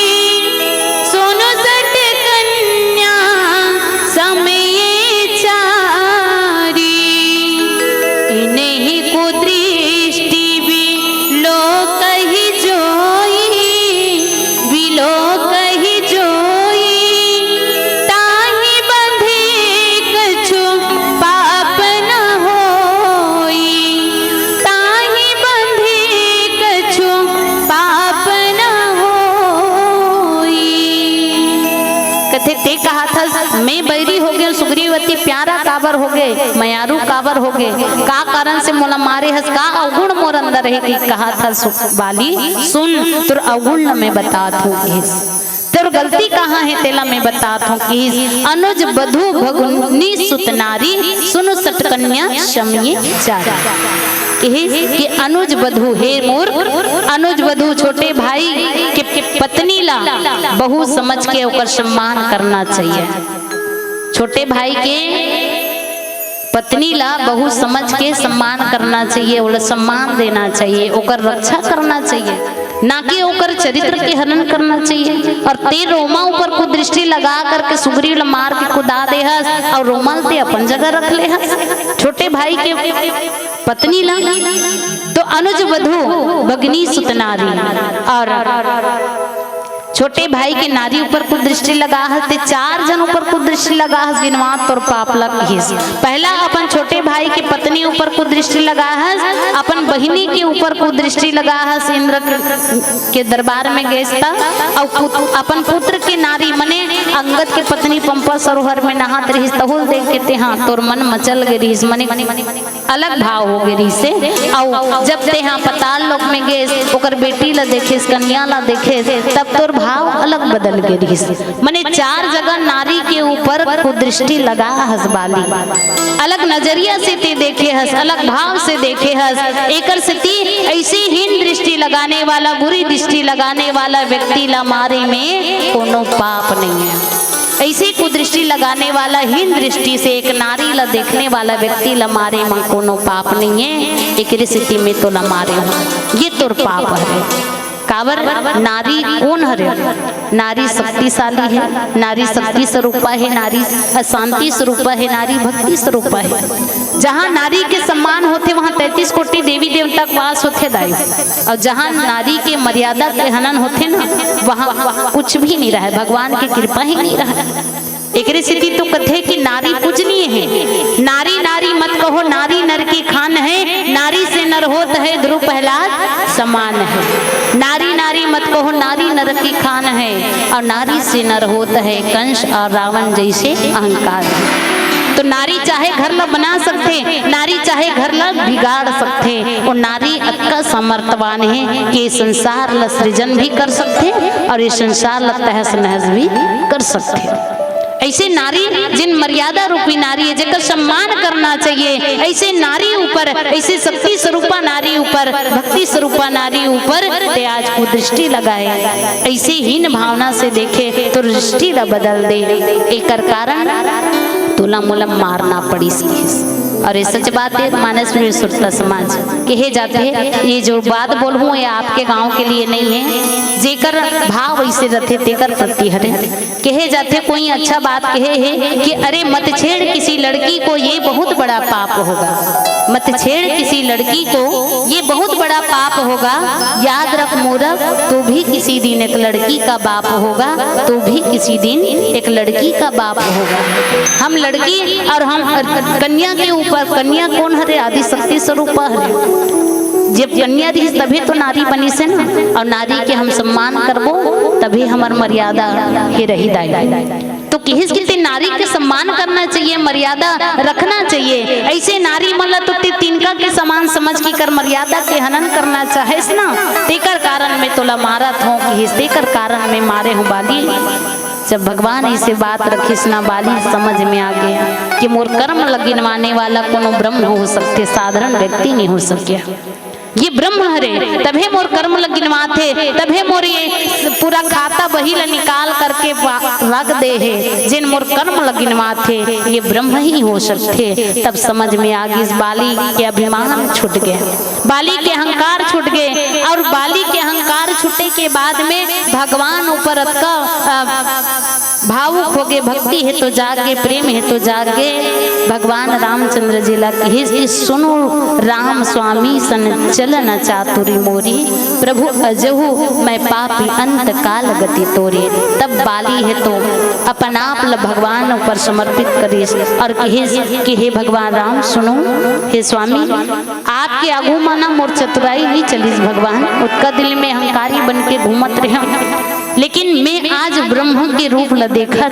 सोनो सट कन्या समय चारी। इन्हीं को दृष्टि भी लोक ही जोई, विलोक ही जोई, ताहि बंधे कछु पाप न होई, ताहि बंधे कछु पाप न होई। कथे ते कहा था मैं बैरी हो गया, सुग्रीवती प्यारा काबर हो गए, मयारू काबर हो गए, का कारण से मोला मारे हस, का अवगुण मोर अंदर है कि कहा था बाली सुन तुर अवगुण न मैं बतात हूँ, तेर गलती कहाँ है तेला मैं बतात हूँ कि अनुज बधू भगुनी सुत नारी सुनो सट कन्या शम्ये चारी। कि अनुज बधू हे मोर अनुज बधू छोटे भाई के पत्नी ला बहु समझ के ओकर सम्मान करना चाहिए। छोटे भाई के पत्नी ला बहु समझ के सम्मान करना चाहिए, ओला सम्मान देना चाहिए, ओकर रक्षा करना चाहिए, ना कि ओकर चरित्र के हनन करना चाहिए। और ते रोमा ऊपर को दृष्टि लगा करके सुग्रीव ला मार के कुदा दे हस, और रोमा ते अपन जगह रख ले हस छोटे भाई के पत्नी ला। तो अनुज वधू भगनी सुत नारी, और छोटे भाई के नारी ऊपर को दृष्टि लगा हस, ते 4 जन ऊपर को दृष्टि लगा हस गिनवा तोर पाप लग हिस। पहला अपन छोटे भाई के पत्नी ऊपर को दृष्टि लगा हस, अपन बहिनी के ऊपर को दृष्टि लगा हस, इंद्र के दरबार में गेस्ता, और अपन पुत्र के नारी मने अंगद के पत्नी पंपा सरोवर में नहात रहिस, तहुल देख के ते हाँ तोर मन मचल गे रहिस, मने अलग भाव हो गे रहिस से। और जब ते हाँ पताल लोक में गेस ओकर बेटी ला देखे, कन्या ला देखे, तब तोर भाव अलग बदल गे रहिस। मने 4 जगह नारी के ऊपर को दृष्टि लगा हस बाली, अलग नजरिया से ते देखे हस, अलग भाव से देखे हस। एकर से ती ऐसी हीन दृष्टि लगाने वाला, बुरी दृष्टि लगाने वाला व्यक्ति ला मारे में कोनो पाप नहीं है। ऐसी कुदृष्टि लगाने वाला हीन दृष्टि से एक नारी ला देखने वाला व्यक्ति ला मारे में कोनो पाप नहीं है। एक स्थिति में तो ला मारे हो ये तोर पाप है। काबर नारी कौन हरे, नारी शक्तिशाली है, नारी शक्ति स्वरूपा है, नारी शांति स्वरूपा है, नारी भक्ति स्वरूपा है। जहाँ नारी के सम्मान होते वहाँ 33 कोटि देवी देवता वास होते दाई, और जहाँ नारी के मर्यादा के हनन होते ना वहाँ कुछ भी नहीं रहा, भगवान की कृपा ही नहीं रहा। एक स्थिति तो कथे कि नारी पूजनीय है, नारी नारी मत कहो, नारी नर की खान है, नारी से नर होत है ध्रुव प्रहलाद समान है। नारी नारी मत कहो, नारी नर की खान है, और नारी से नर होत है कंस और रावण जैसे अहंकार है। तो नारी चाहे घर ला बना सकते, नारी चाहे घर ला बिगाड़ सकते, और नारी अक्का समर्थवान है कि संसार ला सृजन भी कर सकते और ये संसार ला तहस नहस भी कर सकते। ऐसे नारी जिन मर्यादा रूपी नारी है जेकर सम्मान करना चाहिए, ऐसे नारी ऊपर, ऐसे शक्ति स्वरूपा नारी ऊपर, भक्ति स्वरूपा नारी ऊपर ते आज को दृष्टि लगाए, ऐसे हीन भावना से देखे तो दृष्टि ला बदल दे। एक कारण तुला मुलम मारना पड़ी सी। और ये सच बात है मानस में सुरता समाज कहे जाते हैं, ये जो बात बोलूँ ये आपके गांव के लिए नहीं है, जेकर भाव ऐसे रथे तेकर प्रति हरे। कहे जाते कोई अच्छा बात कहे है कि अरे मत छेड़ किसी लड़की को, ये बहुत बड़ा पाप होगा। मत छेड़ किसी लड़की को, ये बहुत बड़ा पाप होगा। याद रख मूर्ख, तू भी किसी दिन एक लड़की का बाप होगा, तू भी किसी दिन एक लड़की का बाप होगा। हम लड़की और हम कन्या के ऊपर, कन्या कौन हरे? आदि शक्ति स्वरूप हरे। जब कन्या दी तभी तो नारी बनी से ना, और नारी के हम सम्मान करबो तभी हमार मर्यादा के रही दाई। तो किस किसी नारी के सम्मान करना चाहिए, मर्यादा रखना चाहिए। ऐसे नारी मतलब तो तिनका के समान समझ की कर मर्यादा के हनन करना चाहे ना, तेकर कारण में तोला मारत हूँ, तेकर कारण में मारे हूँ बाली। जब भगवान ऐसे बात रखिस ना बाली, समझ में आ गया कि मोर कर्म लगिनवाने वाला कोनो ब्रह्म हो सकते, साधारण व्यक्ति नहीं हो सके। ये ब्रह्म हरे, तभे मोर कर्म लगिनवाथे, तभे मोर ये पूरा खाता बही ला निकाल करके रख दे है। जिन मोर कर्म लगिनवाथे ये ब्रह्म ही हो सकते। तब समझ में आ गई, इस बाली के अभिमान छूट गए, बाली के अहंकार छूट गए। और बाली के अहंकार छूटे के बाद में भगवान ऊपर का भावुक हो गए। भक्ति है तो जागे, प्रेम है तो जागे। भगवान रामचंद्र जी ला कही, सुनो राम स्वामी सन चलन चातुरी मोरी, प्रभु अजहु मैं पापी अंत काल गति तोरे। तब बाली है तो अपन आप ल भगवान ऊपर समर्पित करीस और कही कि हे भगवान राम सुनो, हे स्वामी आपके आगू माना मोर चतुराई नहीं चलीस भगवान, उसका दिल में अहंकारी बन के घूमत रहे। लेकिन मैं आज ब्रह्म के रूप ला देखा,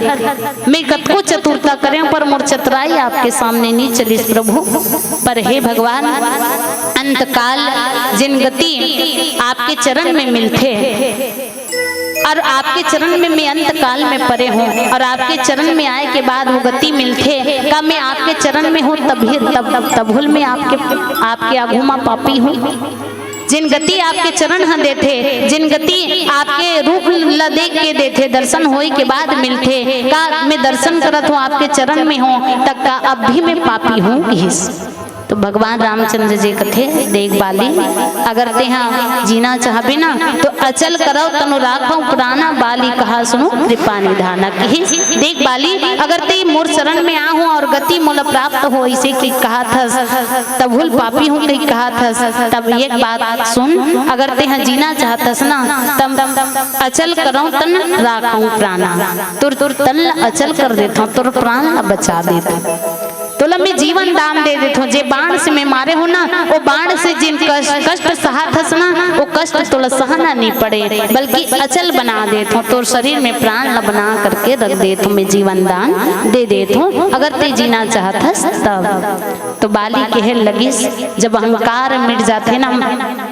मैं कतको चतुरता करें पर मोर चतुराई आपके सामने नहीं चली प्रभु। पर हे भगवान अंतकाल जिन गति आपके चरण में मिलते और आपके चरण में मैं अंत काल में परे हूँ, और आपके चरण में आए के बाद वो गति मिलते का मैं आपके चरण में हूँ, तभी तबहुल में आपके आगुमा पापी हूँ। जिन गति आपके चरण हाँ देते, जिन गति आपके रूप ला देख के देते, दर्शन होए के बाद मिलते का मैं दर्शन करत हूँ आपके चरण में हूँ, तक का अब भी मैं पापी हूँ। तो भगवान रामचंद्र जी कथे, देख बाली अगर ते हाँ जीना चाहबे ना तो अचल करो तनु राखो पुराना, बाली कहा सुनो कृपा निधाना। कही देख बाली अगर ते मोर शरण में आ हूँ और गति मोल प्राप्त हो, इसे की कहा था तबहुल पापी हूँ कही कहा था। तब एक बात सुन, अगर ते हाँ जीना चाहतस ना तब अचल करो तन राखो प्राणा, तुर तन अचल कर देता हूँ, तुर प्राण बचा देता, तोला मैं जीवन दान दे देता हूँ। जे बाण से मैं मारे हो ना, वो बाण से जिन कष्ट सहाथस ना, वो कष्ट तोला सहना नहीं पड़े, बल्कि अचल बना देता हूँ, तो शरीर में प्राण ला बना करके रख देता हूँ, मैं जीवन दान दे देता हूँ अगर ते जीना चाहतस तब। तो बाली कहे लगिस, जब अहंकार मिट जाते ना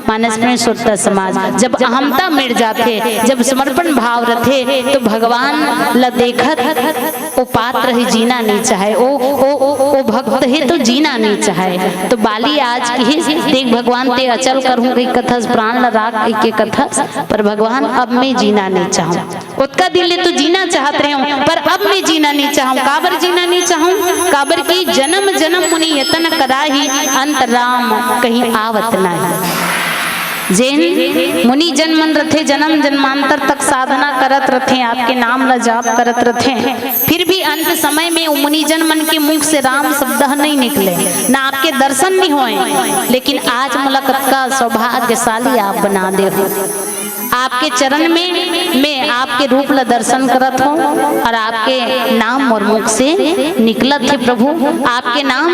मानस में सुरता समाज, जब अहमता मिट जाते, जब समर्पण भाव रखे, तो भगवान ला देखत वो पात्र ही जीना नहीं चाहे, वो भक्त है तो जीना नहीं चाहे। तो बाली आज की देख भगवान ते अचल करूँ गई कथस, प्राण ला राख के कथस, पर भगवान अब मैं जीना नहीं चाहूँ। उसका दिल तो जीना चाहत रहे हूँ, पर अब मैं जीना नहीं चाहूँ। काबर जीना नहीं चाहूँ? काबर की जन्म जन्म मुनि यतन कराही, अंत राम कहीं आवत नहीं। जैन मुनि जन्मन रथे, जन्म जन्मांतर तक साधना करत रथे, आपके नाम ला जाप करत रथे, फिर भी अंत समय में मुनि जन्मन के मुख से राम शब्द नहीं निकले, ना आपके दर्शन नहीं होए। लेकिन आज मुलाकात का सौभाग्यशाली आप बना दे हो। आपके चरण में मैं आपके रूप ला दर्शन करत हूँ और आपके नाम और मुख से निकलत है प्रभु, आपके नाम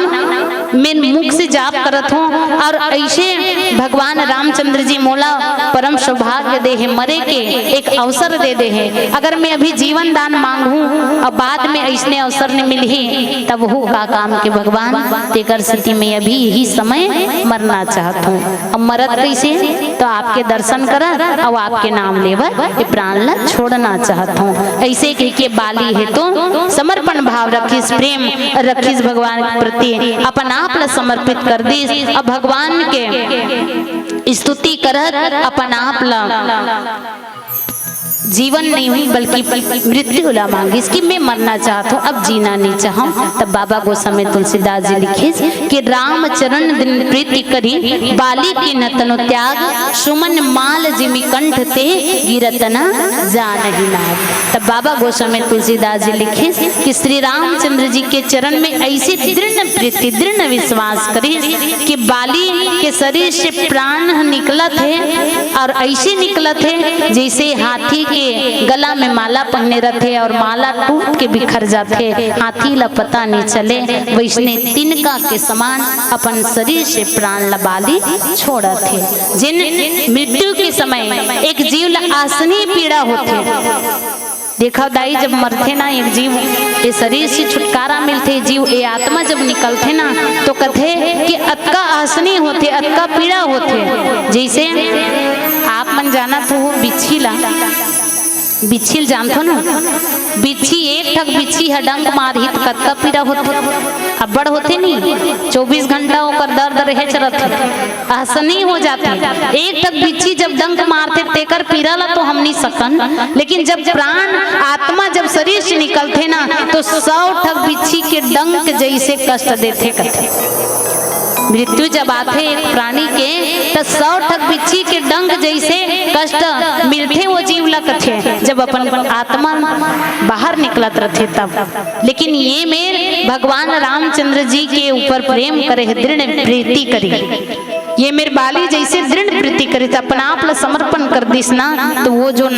मैं मुख से जाप करत हूँ। और ऐसे भगवान रामचंद्र जी मोला परम सौभाग्य दे है, मरे के एक अवसर दे दे है। अगर मैं अभी जीवन दान मांगू और बाद में ऐसने अवसर नहीं मिली, तब हो का काम के भगवान तेकर स्थिति में अभी यही समय मरना चाहत हूँ। अब मरत कैसे? तो आपके दर्शन करत और आपके आपके नाम लेवर ये प्राण ला छोड़ना चाहता हूँ। ऐसे कह के बाली है तो समर्पण भाव रखिस, प्रेम रखिस भगवान के प्रति, अपन आप ला समर्पित कर दिस। अब भगवान के स्तुति करत अपन आप ला जीवन नहीं हुई बल्कि मृत्यु ला मांगी कि मैं मरना चाहता हूँ, अब जीना नहीं चाहूँ। तब बाबा गोस्वामी तुलसीदास जी लिखे कि राम चरण दिन प्रीति करी, बाली की नतनो त्याग, सुमन माल जिमि कंठ ते गिरत न जानहि नाग। तब बाबा गोस्वामी तुलसीदास जी लिखे कि श्री रामचंद्र जी के चरण में ऐसी दृढ़ प्रीति दृढ़ विश्वास करी कि बाली के शरीर से प्राण निकला थे और ऐसे निकला थे जैसे हाथी के गला में माला पहने रहते और माला टूट के बिखर जाते, हाथी ला पता नहीं चले, वैसने तिनका के समान अपन शरीर से प्राण ला बाली छोड़ा थे। जिन मृत्यु के समय एक जीव ला आसनी पीड़ा होते, देखा दाई जब मरते ना एक जीव ये शरीर से छुटकारा मिलते, जीव ये आत्मा जब निकलते ना तो कहते कि अतका आसनी होते, अतका पीड़ा होते। जैसे आप मन जाना तो वो बिच्छी ला, बिच्छी जानते ना, बिच्छी एक ठक बिच्छी हडंग मारही तो कतका पीड़ा होते, अब्बड़ होते नहीं, 24 घंटा होकर दर्द रहे चलते, आसनी हो जाती। एक ठक बिच्छी जब डंक मारते तेकर पीड़ा ला तो हम नहीं सकन, लेकिन जब प्राण आत्मा जब शरीर से निकलते ना तो 100 ठक बिच्छी के डंक जैसे कष्ट देते कथे। मृत्यु जब आते एक प्राणी के तो 100 ठक बिच्छी के डंक जैसे कष्ट मिलते वो जीव ला कथे जब अपन आत्मा बाहर निकलत रहते तब। लेकिन ये मेरे भगवान रामचंद्र जी के ऊपर प्रेम करे, दृढ़ प्रीति करी, ये मेरे बाली जैसे दृढ़ प्रीति करे तो अपना आप ला समर्पण कर दिस ना तो वो जो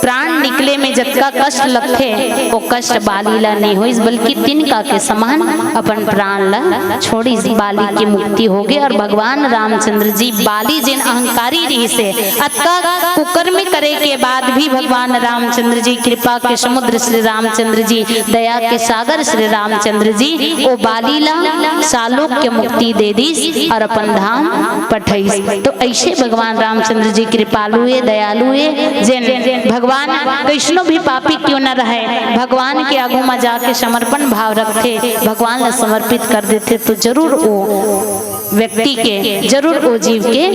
प्राण निकले में जतका कष्ट लगते वो कष्ट बाली ला नहीं होइस बल्कि तिनका के समान अपन प्राण ला छोड़ी, बाली की मुक्ति होगी। और भगवान रामचंद्र जी बाली जिन अहंकारी रही से अतका कुकर्म करे के बाद भी भगवान रामचंद्र जी कृपा के समुद्र श्री रामचंद्र जी, दया के सागर श्री रामचंद्र जी वो बाली ला सालोक के मुक्ति दे दी और अपन धाम पठाईस। तो ऐसे भगवान रामचंद्र जी कृपालु है, दयालु है, जिन भगवान वैष्णव भी पापी क्यों न रहे भगवान के आगू में जाके समर्पण भाव रखते, भगवान ला समर्पित कर देते तो जरूर वो व्यक्ति के, जरूर वो जीव के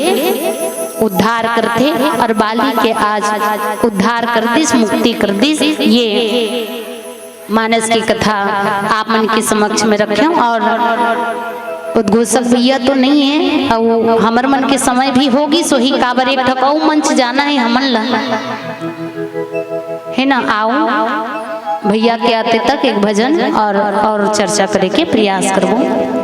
उद्धार करते और बाली के आज उद्धार कर दिस, मुक्ति कर दिस। ये मानस की कथा आप मन के समक्ष में रखें और उद्घोषक भैया तो नहीं है और हमर मन के समय भी होगी सो ही काबर एक ठकाऊ मंच जाना है हमन ला है ना। आओ भैया के आते तक एक भजन और चर्चा करे के प्रयास करबो।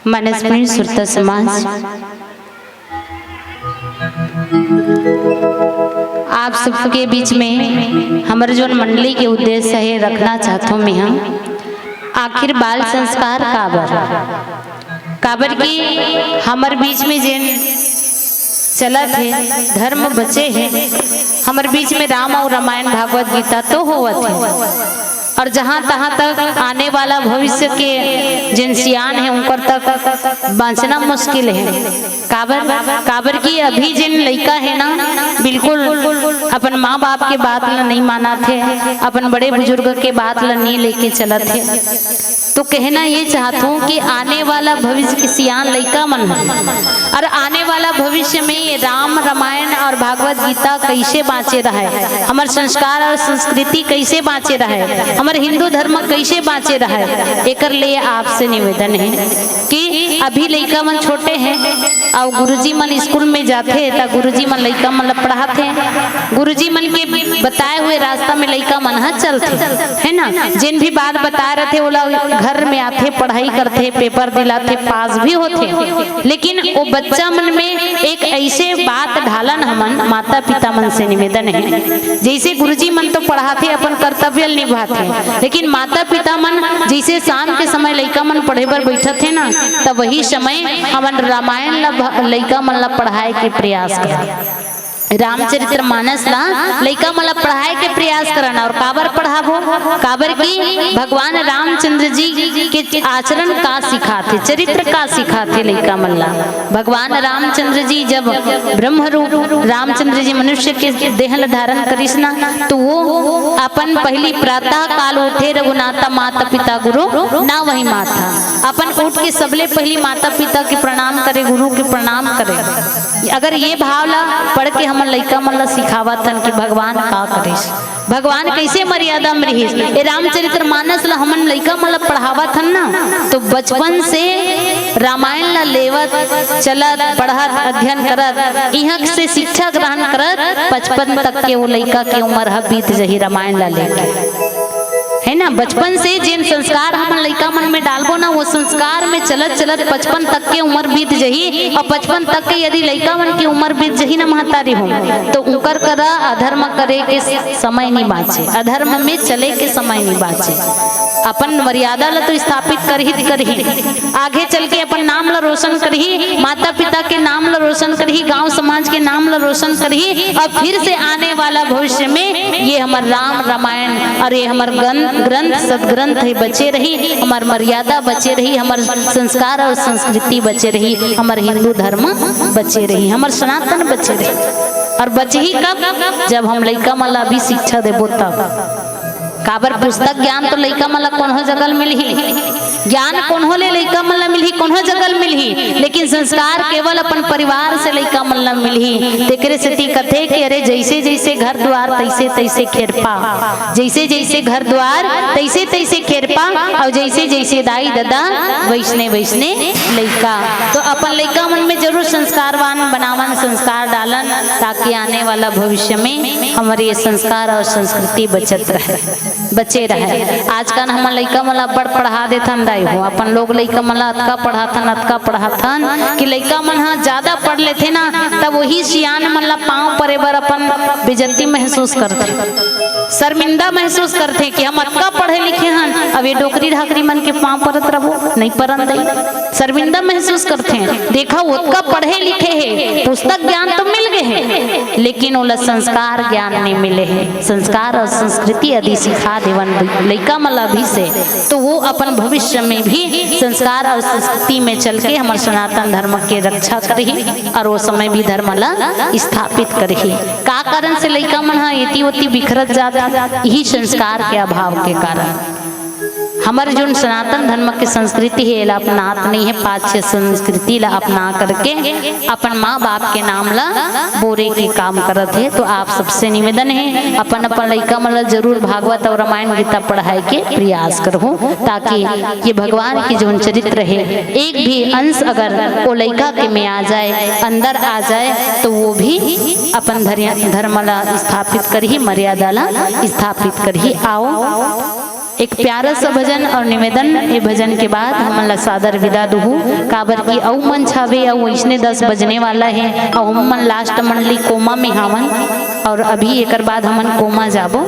मनस्वी सुरता समाज आप सबके बीच में हमारे जो मंडली के उद्देश्य है रखना चाहता हूँ मैं आखिर बाल संस्कार काबर की हमारे बीच में जिन चला थे धर्म बचे हैं हमारे बीच में राम और रामायण भागवत गीता तो हुआ थे और जहाँ तहाँ तक आने वाला भविष्य के जिन सियान है उनकर तक बांचना मुश्किल है। काबर की अभी जिन लड़का है ना बिल्कुल अपन माँ बाप के बात ला नहीं माना थे, अपन बड़े बुजुर्ग के बात ला नहीं लेके चला थे। तो कहना ये चाहता हूँ कि आने वाला भविष्य के सियान लड़का मन और आने वाला भविष्य में ये राम रामायण और भागवत गीता कैसे बाँचे रहे, हमारे संस्कार और संस्कृति कैसे बाँचे रहे, हमारे हिंदू धर्म कैसे बाँचे रहे, एकर लिए आपसे निवेदन है कि अभी लड़का मन छोटे हैं और गुरुजी मन स्कूल में जाते तो गुरुजी मन लड़का मन पढ़ाते, गुरुजी मन के बताए हुए रास्ता में लड़का मन चलते है ना। जिन भी बात बता रहे थे वो लोग घर में आते पढ़ाई करते पेपर दिलाते पास भी होते, लेकिन वो बच्चा मन में एक ऐसे बात ढालन हमन माता पिता मन से निवेदन है जैसे गुरुजी मन तो पढ़ाते अपन कर्तव्य निभाते, लेकिन माता पिता मन जैसे शाम के समय लड़का मन पढ़े पर बैठे थे ना तब वही समय हमन रामायण लड़का मन ला पढ़ाए के प्रयास कर रामचरित्र मानस ला लड़का मन ला पढ़ाए के प्रयास करना और काबर पढ़ाबो काबर की भगवान रामचंद्र जी के आचरण का सिखाते चरित्र का सिखाते लड़का मन ला। भगवान रामचंद्र जी जब ब्रह्म रूप रामचंद्र जी मनुष्य के देह धारण करिस ना तो वो अपन पहली प्रातः काल उठे रघुनाथा माता पिता गुरु ना वही माता अपन उठ के सबले पहली माता पिता के प्रणाम करे गुरु के प्रणाम करे। अगर ये भाव ला पढ़ के हम लड़का मन ला सिखावा थन कि भगवान का करिस भगवान कैसे मर्यादा में रहिस ये रामचरित्र मानस ला हमन लड़का मन ला पढ़ावा थन ना तो बचपन से रामायण ला लेवत चलत पढ़त अध्ययन करत यहाँ से शिक्षा ग्रहण करत 55 तक के वो लड़का के उम्र बीत जही रामायण ला लेके है ना। बचपन से जिन संस्कार हम लड़का मन में डालबो ना वो संस्कार में चलत चलत 55 तक के उम्र बीत जही और 55 तक के यदि लड़का मन की उम्र बीत जही ना महतारी हो तो उनकर करा अधर्म करे के समय नहीं बाँचे, अधर्म में चले के समय नहीं बाँचे। अपन मर्यादा ला तो स्थापित करही आगे चल के अपन नाम ला रोशन करही माता पिता के नाम ला रोशन करही गांव समाज के नाम ला रोशन करही और फिर से आने वाला भविष्य में ये हमार राम रामायण और ये हमार ग्रंथ सदग्रंथ है बचे रही, हमार मर्यादा बचे रही, हमार संस्कार और संस्कृति बचे रही, हमार हिंदू धर्म बचे रही, हमार सनातन बचे रही। और बचे ही कब जब हम लड़का मला भी शिक्षा देबो तब काबर पुस्तक ज्ञान तो लड़का मला कौन जगल मिलही ज्ञान कौन ले लड़का मन मिलही कौन जगल मिलही, लेकिन संस्कार केवल अपन परिवार से लड़का मन मिलही। तेकरे सेती कथे कि अरे जैसे जैसे घर द्वार तैसे तैसे खेरपा, जैसे जैसे घर द्वार तैसे तैसे खेरपा और जैसे जैसे दाई दादा वैसने वैसने लड़का। तो अपन लड़का मन में जरूर संस्कारवान बनावन संस्कार डालन ताकि आने वाला भविष्य में हमारे ये संस्कार और संस्कृति बचे रहे। आजकल हम लड़का मला बड़ पढ़ा देथन दाई हो अपन लोग लड़का मला अतका पढ़ाथन कि लड़का मन हाँ ज्यादा पढ़ लेते ना तब वही सियान मन ला पाँव परे बर अपन बेजती महसूस करते, शर्मिंदा महसूस करते कि हम अतका पढ़े लिखे हन अब ये डोकरी ढाकरी मन के पाँव परत रहो नहीं परन दई, शर्मिंदा महसूस करते हैं। देखा उतका पढ़े लिखे है पुस्तक ज्ञान तो मिल गए हैं लेकिन ओला संस्कार ज्ञान नहीं मिले हैं। संस्कार और संस्कृति यदि सिखा देवन लड़का मला भी से तो वो अपन भविष्य में भी संस्कार और संस्कृति में चल के हमारे सनातन धर्म के रक्षा करही और वो समय भी धर्म ला स्थापित करही। का कारण से लड़का मन एती ओती बिखरत जाता यही संस्कार के अभाव के कारण। हमारे जो सनातन धर्म की संस्कृति है ला अपनात नहीं है, पाश्चात्य संस्कृति ला अपना करके अपन माँ बाप के नाम ला बोरे के काम करत है। तो आप सबसे निवेदन है अपन अपन लड़का मन जरूर भागवत और रामायण गीता पढ़ाए के प्रयास करो ताकि ये भगवान की जो चरित्र है एक भी अंश अगर वो लड़का के में आ जाए अंदर आ जाए तो वो भी अपन धर्म ला स्थापित कर ही मर्यादा ला स्थापित कर ही। आओ एक प्यारा सा भजन और निवेदन। ये भजन के बाद हमन ला सादर विदा दुहू काबर की अउ मन छावे अउ इसने 10 बजने वाला है और हम मन लास्ट मंडली कोमा में हमन और अभी एक बाद हमन कोमा जाबो।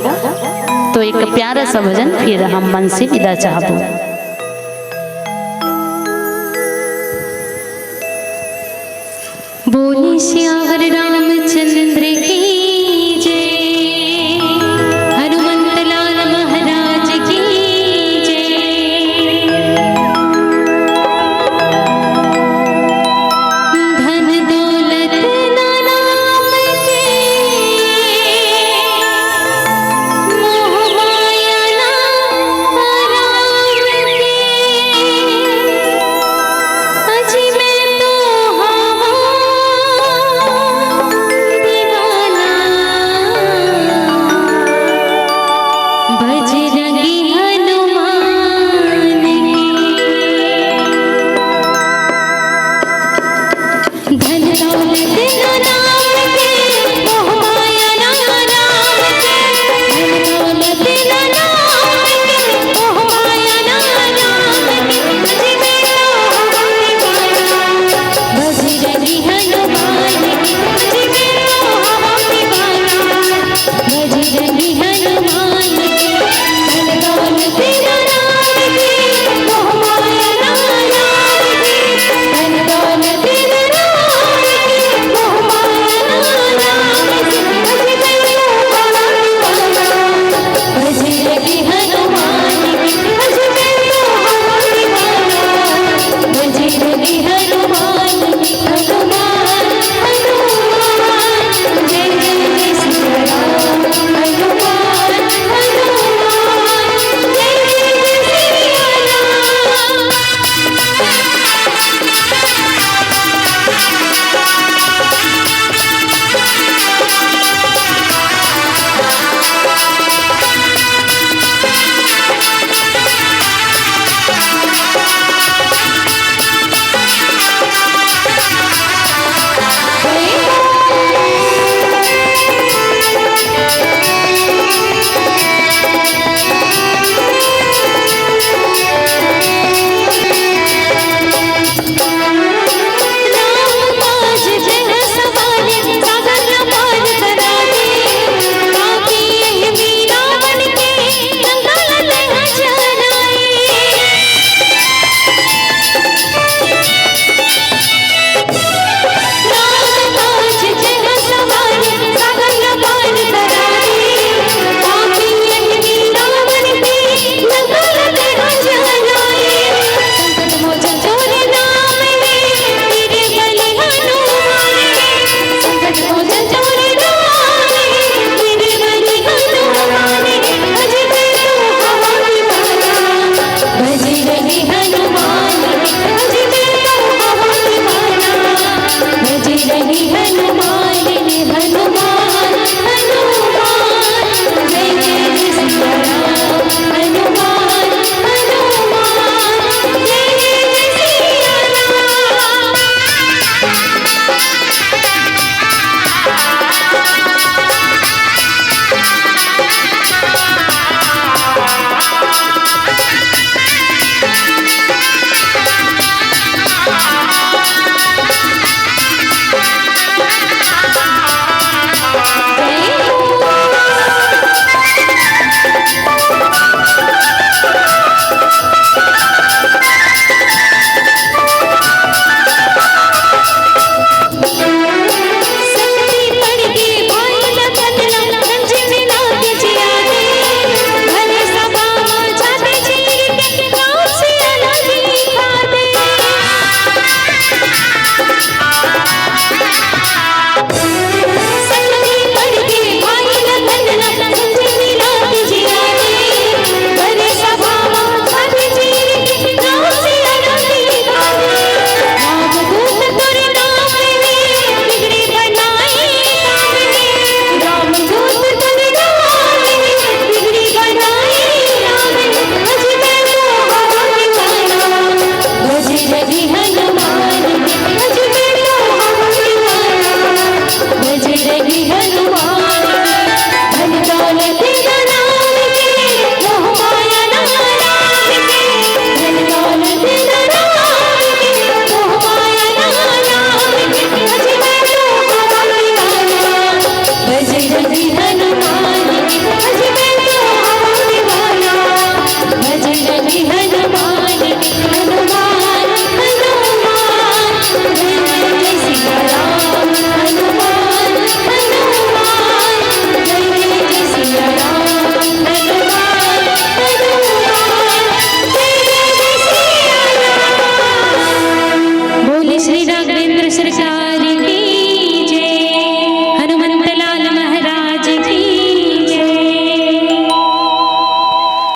तो एक प्यारा सा भजन फिर हम मन से विदा चाहबो।